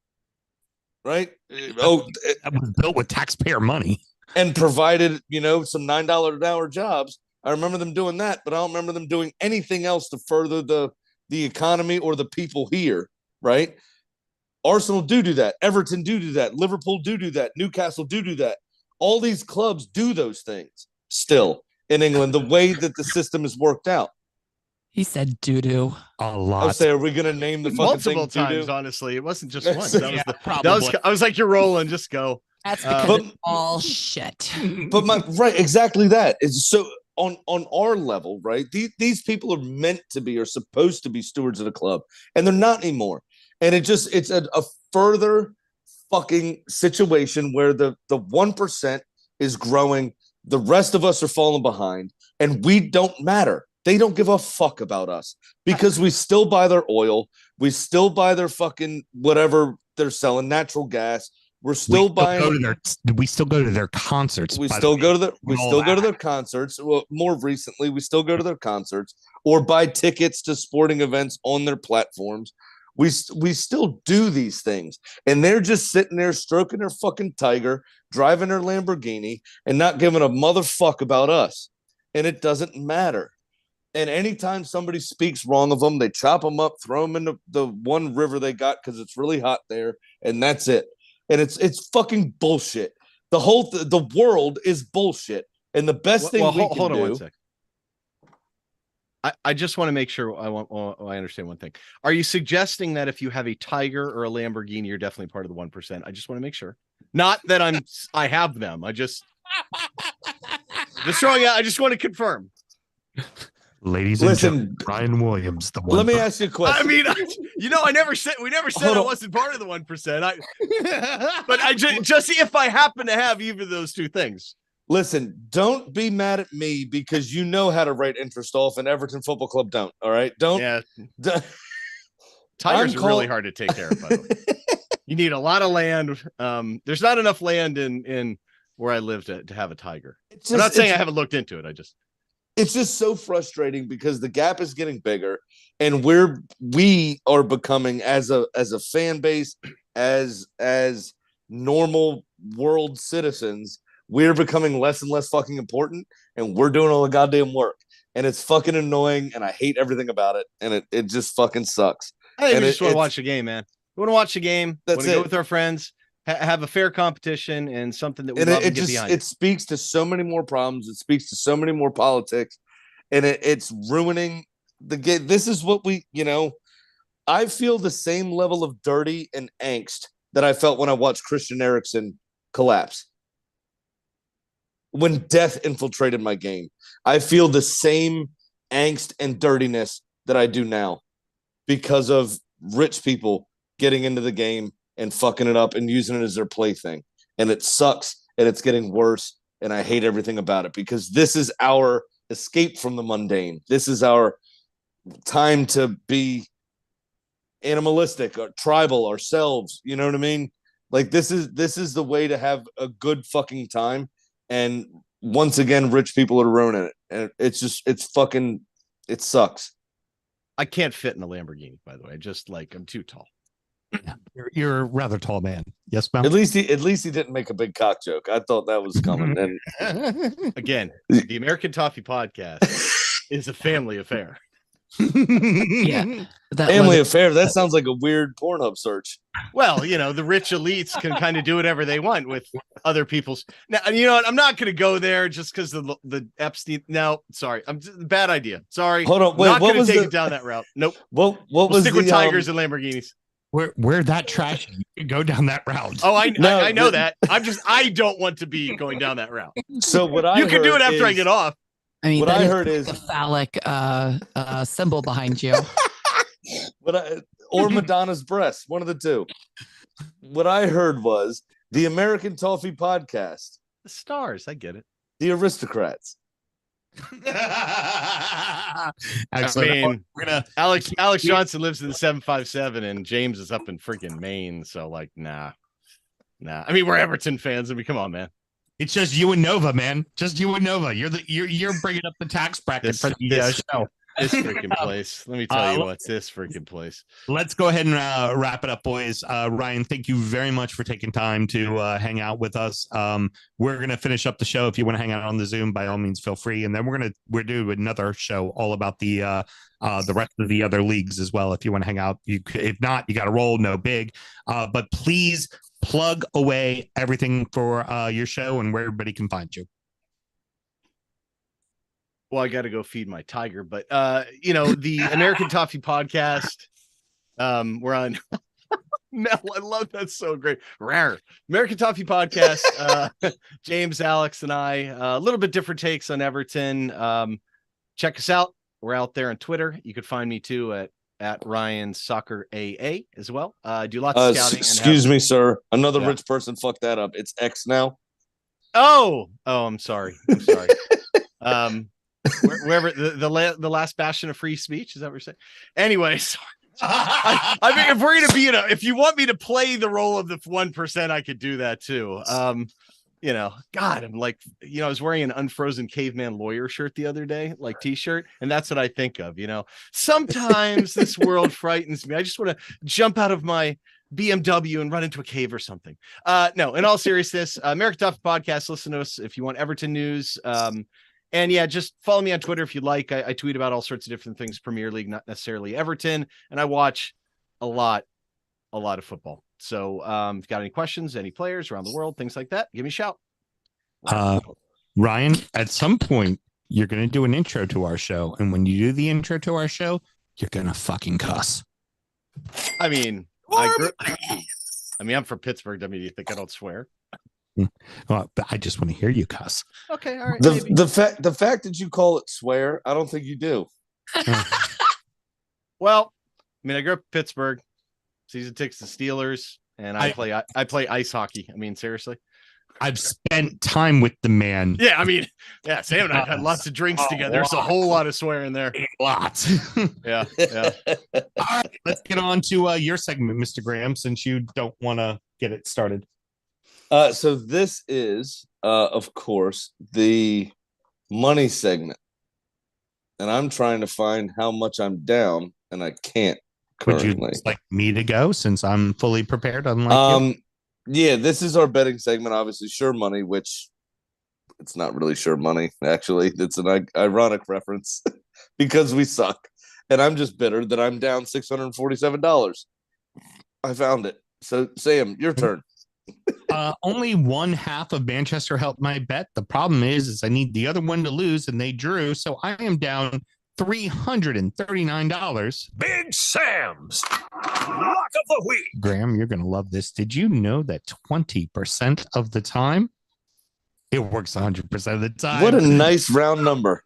Right? That was built with taxpayer money and provided, some $9 an hour jobs. I remember them doing that, but I don't remember them doing anything else to further the economy or the people here. Right? Arsenal do that. Everton do that. Liverpool do that. Newcastle do that. All these clubs do those things still in England, the way that the system is worked out. He said doo-doo. a lot. I'll say, are we going to name the fucking multiple thing times? doo-doo? Honestly, it wasn't just once. That was probably. I was like, you're rolling. Just go. That's because it's all shit. But right, exactly that. It's so on our level, right? These people are meant to be or supposed to be stewards of the club, and they're not anymore. And it's a further fucking situation where the 1% is growing, the rest of us are falling behind, and we don't matter. They don't give a fuck about us because we still buy their oil, we still buy their fucking whatever they're selling, natural gas. We still go to their concerts. We still go to their concerts. Well, more recently, we still go to their concerts or buy tickets to sporting events on their platforms. We still do these things, and they're just sitting there stroking their fucking tiger, driving their Lamborghini, and not giving a motherfuck about us. And it doesn't matter. And anytime somebody speaks wrong of them, they chop them up, throw them in the one river they got because it's really hot there, and that's it. And it's fucking bullshit. The world is bullshit, and the best thing we can hold on do. One sec. I just want to make sure I understand one thing. Are you suggesting that if you have a Tiger or a Lamborghini, you're definitely part of the 1%? I just want to make sure. Not that I have them. I just throwing out. I just want to confirm. Ladies and gentlemen, Brian Williams, the one. Let me ask you a question. I mean, we never said I wasn't part of the 1%. But I just if I happen to have either of those two things. Listen, don't be mad at me because you know how to write interest off, and Everton Football Club don't. All right, don't. Yeah. Tigers are really hard to take care of. By the way. You need a lot of land. There's not enough land in where I live to have a tiger. I'm not saying I haven't looked into it. It's just so frustrating because the gap is getting bigger, and we are becoming as a fan base, as normal world citizens. We're becoming less and less fucking important, and we're doing all the goddamn work. And it's fucking annoying, and I hate everything about it, and it just fucking sucks. I think we just want to watch the game, man. We want to watch the game. That's it. Go with our friends, have a fair competition, and something that we love to get behind. It speaks to so many more problems. It speaks to so many more politics, and it's ruining the game. This is what I feel the same level of dirty and angst that I felt when I watched Christian Eriksen collapse. When death infiltrated my game, I feel the same angst and dirtiness that I do now because of rich people getting into the game and fucking it up and using it as their plaything. And it sucks, and it's getting worse, and I hate everything about it because this is our escape from the mundane. This is our time to be animalistic or tribal ourselves. You know what I mean? Like this is the way to have a good fucking time. And once again, rich people are ruining it. And it sucks. I can't fit in a Lamborghini, by the way. I'm too tall. You're a rather tall man. Yes, ma'am. At least he didn't make a big cock joke. I thought that was coming. And again, the American Toffee Podcast is a family affair. Yeah. Family affair. That sounds like a weird Pornhub search. Well, the rich elites can kind of do whatever they want with other people's. Now, you know what? I'm not going to go there just because the Epstein. No, sorry, bad idea. Sorry. Hold on. Wait, not going to take it down that route. Nope. What we'll was stick with Tigers and Lamborghinis? We're that trashy. You can go down that route. Oh, I know that. I don't want to be going down that route. So you can do it after I get off. I mean, what I heard is the phallic symbol behind you. Or Madonna's breast, one of the two. What I heard was the American Toffee Podcast The stars. I get it. The aristocrats. Excellent. I mean, we're gonna Alex Johnson lives in the 757 and James is up in freaking Maine. So like, nah. I mean, we're Everton fans. I mean, come on, man. It's just you and Nova, man. Just you and Nova. You're bringing up the tax bracket for the show. This freaking place. Let me tell you what, this freaking place. Let's go ahead and wrap it up, boys. Ryan, thank you very much for taking time to hang out with us. We're going to finish up the show. If you want to hang out on the Zoom, by all means, feel free. And then we're doing another show all about the rest of the other leagues as well. If you want to hang out, if not, you got to roll, no big. But please plug away everything for your show and where everybody can find you. Well, I got to go feed my tiger, but the American Toffee podcast. We're on. Mel, I love that. So great. Rare American Toffee podcast. James, Alex, and I. A little bit different takes on Everton. Check us out. We're out there on Twitter. You could find me too at Ryan Soccer AA as well. Do lots of scouting. Excuse me, sir. Another rich person fucked that up. It's X now. Oh, I'm sorry. Wherever the last bastion of free speech, is that what you're saying? Anyways, I mean, if we're gonna if you want me to play the role of the 1%, I could do that too. God, I'm like, I was wearing an Unfrozen Caveman Lawyer shirt the other day, like t-shirt, and that's what I think of. Sometimes this world frightens me. I just want to jump out of my BMW and run into a cave or something. No, in all seriousness, American Tough Podcast. Listen to us if you want Everton news. And yeah, just follow me on Twitter if you'd like. I tweet about all sorts of different things, Premier League, not necessarily Everton. And I watch a lot of football. So if you've got any questions, any players around the world, things like that, give me a shout. Ryan, at some point, you're going to do an intro to our show. And when you do the intro to our show, you're going to fucking cuss. I mean, I'm from Pittsburgh. I mean, do you think I don't swear? Well, I just want to hear you cuss. Okay, all right. The fact that you call it swear, I don't think you do. Well, I mean, I grew up in Pittsburgh. Season tickets to Steelers, and I play ice hockey. I mean, seriously. I've spent time with the man. Yeah, I mean, Sam and I had lots of drinks together. There's a whole lot of swearing there. Lots. Yeah. All right, let's get on to your segment, Mr. Graham, since you don't want to get it started. So this is, of course, the money segment. And I'm trying to find how much I'm down, and I can't currently. Would you like me to go since I'm fully prepared, unlike you? Yeah, this is our betting segment, obviously. Sure Money, which it's not really sure money, actually. It's an ironic reference because we suck. And I'm just bitter that I'm down $647. I found it. So, Sam, your turn. Only one half of Manchester helped my bet. The problem is I need the other one to lose, and they drew. So I am down $339. Big Sam's Lock of the Week. Graham, you're going to love this. Did you know that 20% of the time it works 100% of the time? What a nice round number.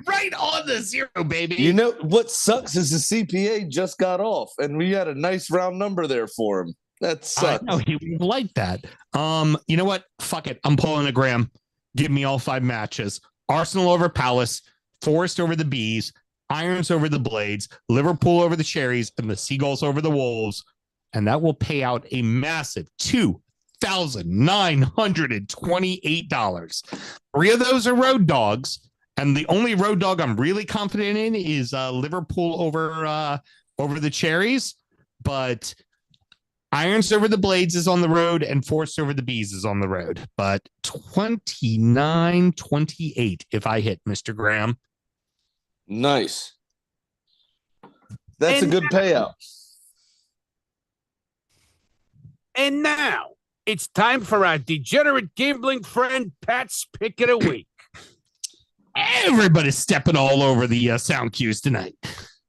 Right on the zero, baby. You know what sucks is the CPA just got off, and we had a nice round number there for him. That sucks. I know he would like that. You know what? Fuck it. I'm pulling a Graham. Give me all 5 matches. Arsenal over Palace, Forest over the Bees, Irons over the Blades, Liverpool over the Cherries, and the Seagulls over the Wolves. And that will pay out a massive $2,928. 3 of those are road dogs. And the only road dog I'm really confident in is Liverpool over the Cherries. But Irons over the Blades is on the road, and Force over the Bees is on the road. But 29-28 if I hit, Mr. Graham. Nice. That's a good payout. And now it's time for our degenerate gambling friend Pat's Pick of the Week. Everybody's stepping all over the sound cues tonight.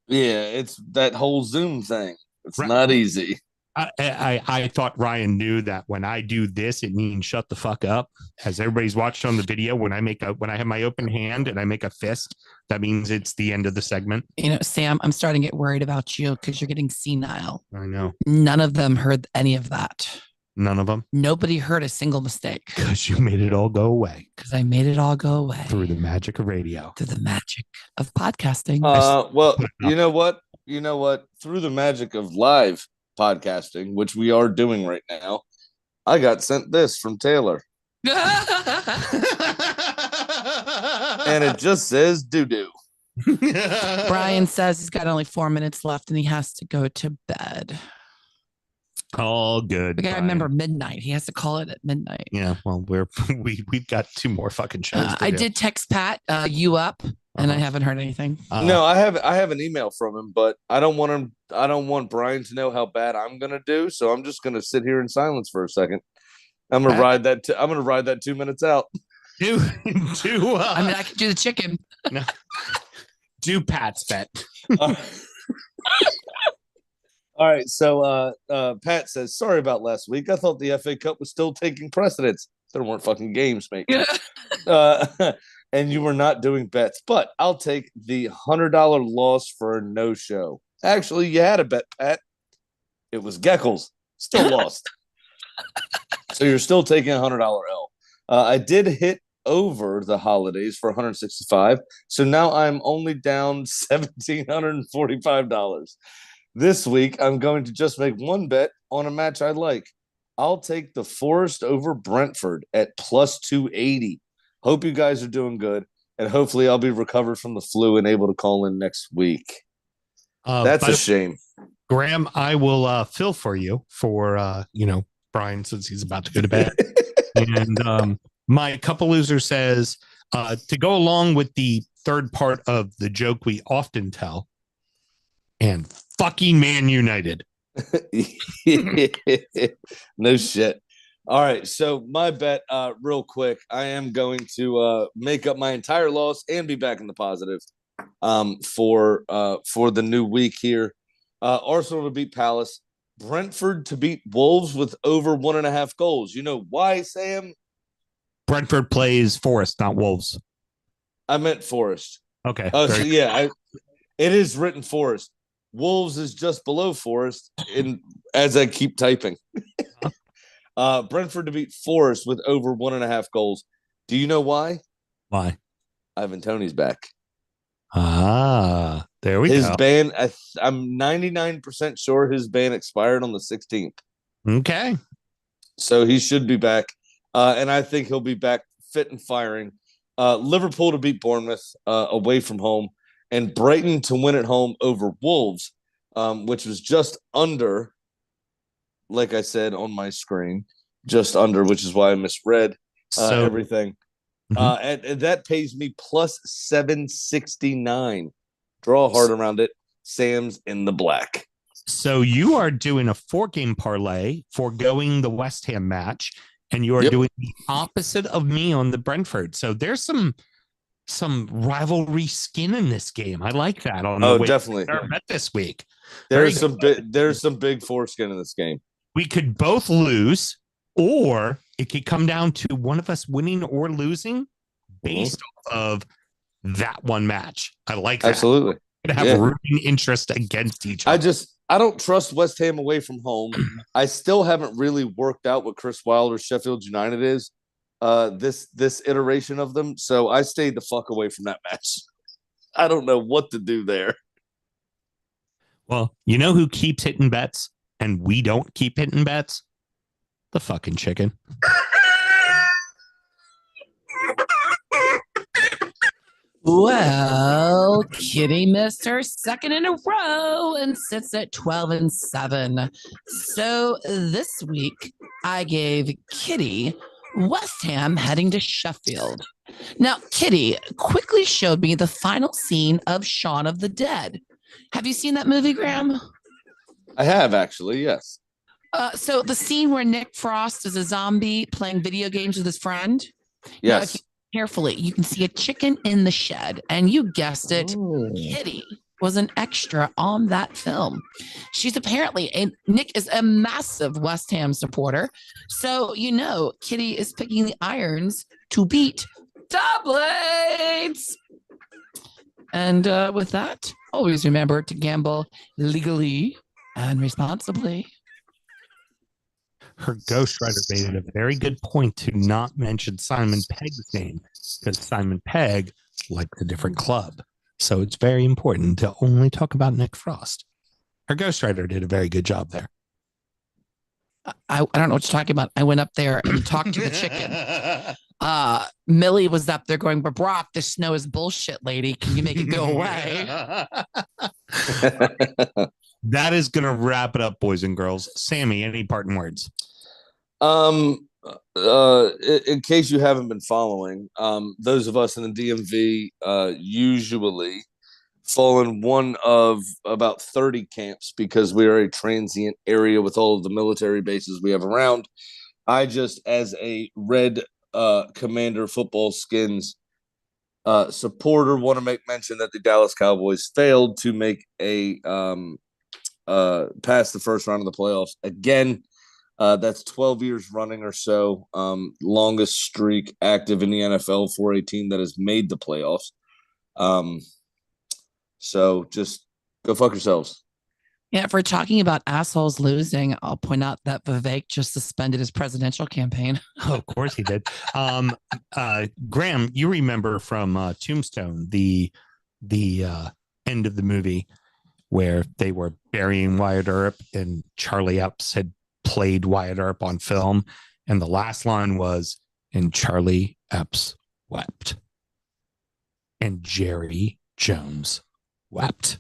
Yeah, it's that whole Zoom thing. It's Right. not easy. I thought Ryan knew that when I do this, it means shut the fuck up. As everybody's watched on the video, when I have my open hand and I make a fist, that means it's the end of the segment. Sam, I'm starting to get worried about you because you're getting senile. I know. None of them heard any of that. None of them? Nobody heard a single mistake Because you made it all go away because I made it all go away through the magic of radio. through the magic of podcasting. Well, you know what? Through the magic of live podcasting, which we are doing right now, I got sent this from Taylor. And it just says doo-doo. Brian says he's got only 4 minutes left and he has to go to bed. All good. We gotta Brian. remember midnight. He has to call it at midnight. Yeah, well, we've got 2 more fucking shows. I did text Pat you up, and I haven't heard anything. No, I have an email from him, but I don't want Brian to know how bad I'm gonna do, so I'm just gonna sit here in silence for a second. I'm gonna ride that 2 minutes out. I mean, I could do the chicken. No. Do Pat's bet. All right, so Pat says, sorry about last week. I thought the FA Cup was still taking precedence. There weren't fucking games, mate. And you were not doing bets, but I'll take the $100 loss for a no-show. Actually, you had a bet, Pat. It was Geckles. Still lost. So you're still taking a $100 L. I did hit over the holidays for 165. So now I'm only down $1,745. This week, I'm going to just make one bet on a match I like. I'll take the Forest over Brentford at plus 280. Hope you guys are doing good, and hopefully I'll be recovered from the flu and able to call in next week. That's a shame. Graham, I will fill for you for, Brian, since he's about to go to bed. And my couple loser says, to go along with the third part of the joke we often tell, and fucking Man United. No shit. All right, so my bet, real quick, I am going to make up my entire loss and be back in the positive for the new week here. Arsenal to beat Palace, Brentford to beat Wolves with over 1.5 goals. You know why, Sam? Brentford plays Forest, not Wolves. I meant Forest. Okay. So yeah, it is written Forest. Wolves is just below Forest as I keep typing. Brentford to beat Forest with over 1.5 goals. Do you know why? Why? Ivan Toney's back. There we His go. ban, I'm 99% sure his ban expired on the 16th. Okay. So he should be back. And I think he'll be back fit and firing. Liverpool to beat Bournemouth away from home. And Brighton to win at home over Wolves, which was just under, like I said on my screen, just under, which is why I misread everything. And that pays me plus 769. Draw hard around it. Sam's in the black. So you are doing a 4-game parlay, foregoing the West Ham match, and you are doing the opposite of me on the Brentford. So there's some rivalry skin in this game. I like that. Definitely. Our bet this week. There's some big foreskin in this game. We could both lose, or it could come down to one of us winning or losing based off of that one match. I like that. Absolutely. To have rooting interest against each other. I don't trust West Ham away from home. I still haven't really worked out what Chris Wilder's Sheffield United is. This iteration of them. So I stayed the fuck away from that match. I don't know what to do there. Well, you know who keeps hitting bets and we don't keep hitting bets? The fucking chicken. Well, Kitty missed her second in a row and sits at 12-7. So this week, I gave Kitty West Ham heading to Sheffield. Now, Kitty quickly showed me the final scene of Shaun of the Dead. Have you seen that movie, Graham? I have, actually, yes. So the scene where Nick Frost is a zombie playing video games with his friend? Yes. Carefully, you can see a chicken in the shed, and you guessed it, Kitty was an extra on that film. She's Nick is a massive West Ham supporter, so Kitty is picking the irons to beat Doublades. And with that, always remember to gamble legally and responsibly. Her ghostwriter made it a very good point to not mention Simon Pegg's name because Simon Pegg likes a different club. So it's very important to only talk about Nick Frost. Her ghostwriter did a very good job there. I don't know what you're talking about. I went up there and talked to the chicken. Millie was up there going, but Brock, this snow is bullshit, lady. Can you make it go away? That is going to wrap it up, boys and girls. Sammy, any parting words? In case you haven't been following, those of us in the DMV usually fall in one of about 30 camps because we are a transient area with all of the military bases we have around. I just, as a Red Commander football skins supporter, want to make mention that the Dallas Cowboys failed to make a past the first round of the playoffs again. That's 12 years running or so. Longest streak active in the NFL for a team that has made the playoffs. So just go fuck yourselves. Yeah, if we're talking about assholes losing, I'll point out that Vivek just suspended his presidential campaign. Oh, of course he did. Graham, you remember from Tombstone, the end of the movie where they were burying Wyatt Earp and Charlie Epps had played Wyatt Earp on film. And the last line was, and Charlie Epps wept. And Jerry Jones wept.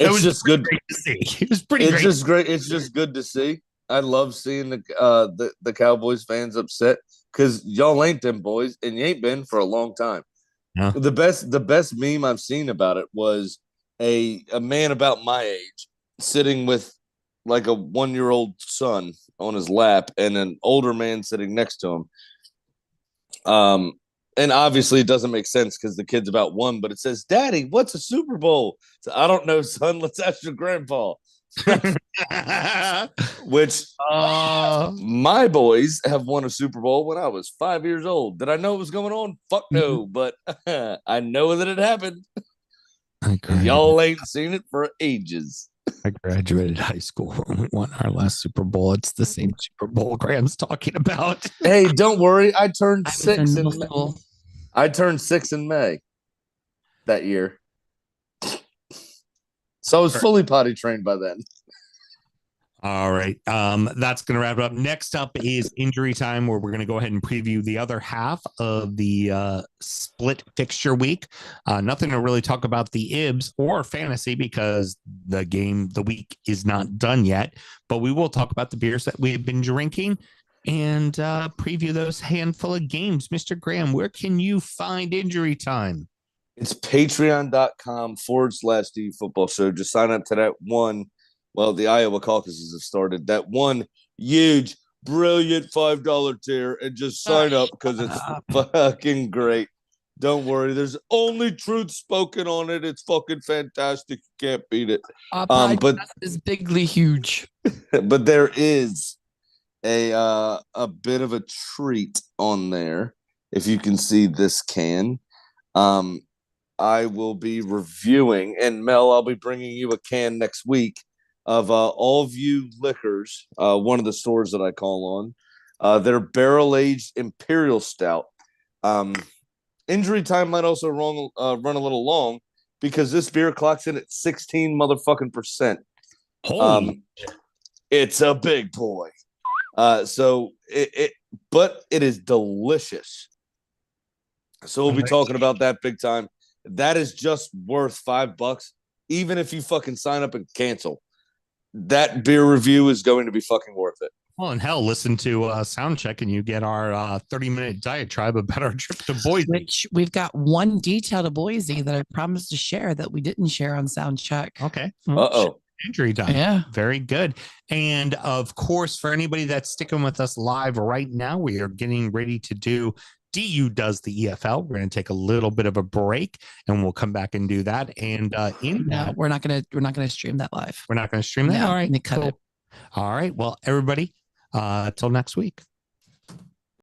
It's just good to see. It was pretty great. Just great. It's just good to see. I love seeing the Cowboys fans upset because y'all ain't them boys, and you ain't been for a long time. Yeah. The best meme I've seen about it was a man about my age sitting with like a 1-year-old son on his lap and an older man sitting next to him. And obviously it doesn't make sense because the kid's about 1, but it says, "Daddy, what's a Super Bowl?" So, "I don't know, son. Let's ask your grandpa." Which my boys have won a Super Bowl when I was 5 years old. Did I know what was going on? Fuck no, but I know that it happened. Y'all ain't seen it for ages. I graduated high school when we won our last Super Bowl. It's the same Super Bowl Graham's talking about. Hey, don't worry. I turned 6 in school. I turned 6 in May that year. So I was fully potty trained by then. All right. That's going to wrap it up. Next up is injury time, where we're going to go ahead and preview the other half of the split fixture week. Nothing to really talk about the IBS or fantasy because the week is not done yet. But we will talk about the beers that we've been drinking and preview those handful of games. Mr. Graham, where can you find injury time? It's patreon.com/D football show. Just sign up to that one. Well, the Iowa caucuses have started. That one huge, brilliant $5 tier and just sign up because it's fucking great. Don't worry. There's only truth spoken on it. It's fucking fantastic. You can't beat it. But is bigly huge. But there is a bit of a treat on there. If you can see this can, I will be reviewing, and Mel, I'll be bringing you a can next week of All View Liquors, one of the stores that I call on. Their barrel-aged Imperial Stout. Injury time might also run a little long because this beer clocks in at 16 motherfucking percent. Holy it's a big boy. But it is delicious. So we'll be talking about that big time. That is just worth $5, even if you fucking sign up and cancel. That beer review is going to be fucking worth it. Well, and hell, listen to Soundcheck and you get our 30-minute diatribe about our trip to Boise. Which we've got one detail to Boise that I promised to share that we didn't share on Soundcheck. Okay. Injury time. Yeah. Very good. And of course, for anybody that's sticking with us live right now, we are getting ready to do DU Does the EFL. We're going to take a little bit of a break and we'll come back and do that. And we're not going to stream that live. We're not going to stream that. No, all right. cut it. All right. Well, everybody, till next week.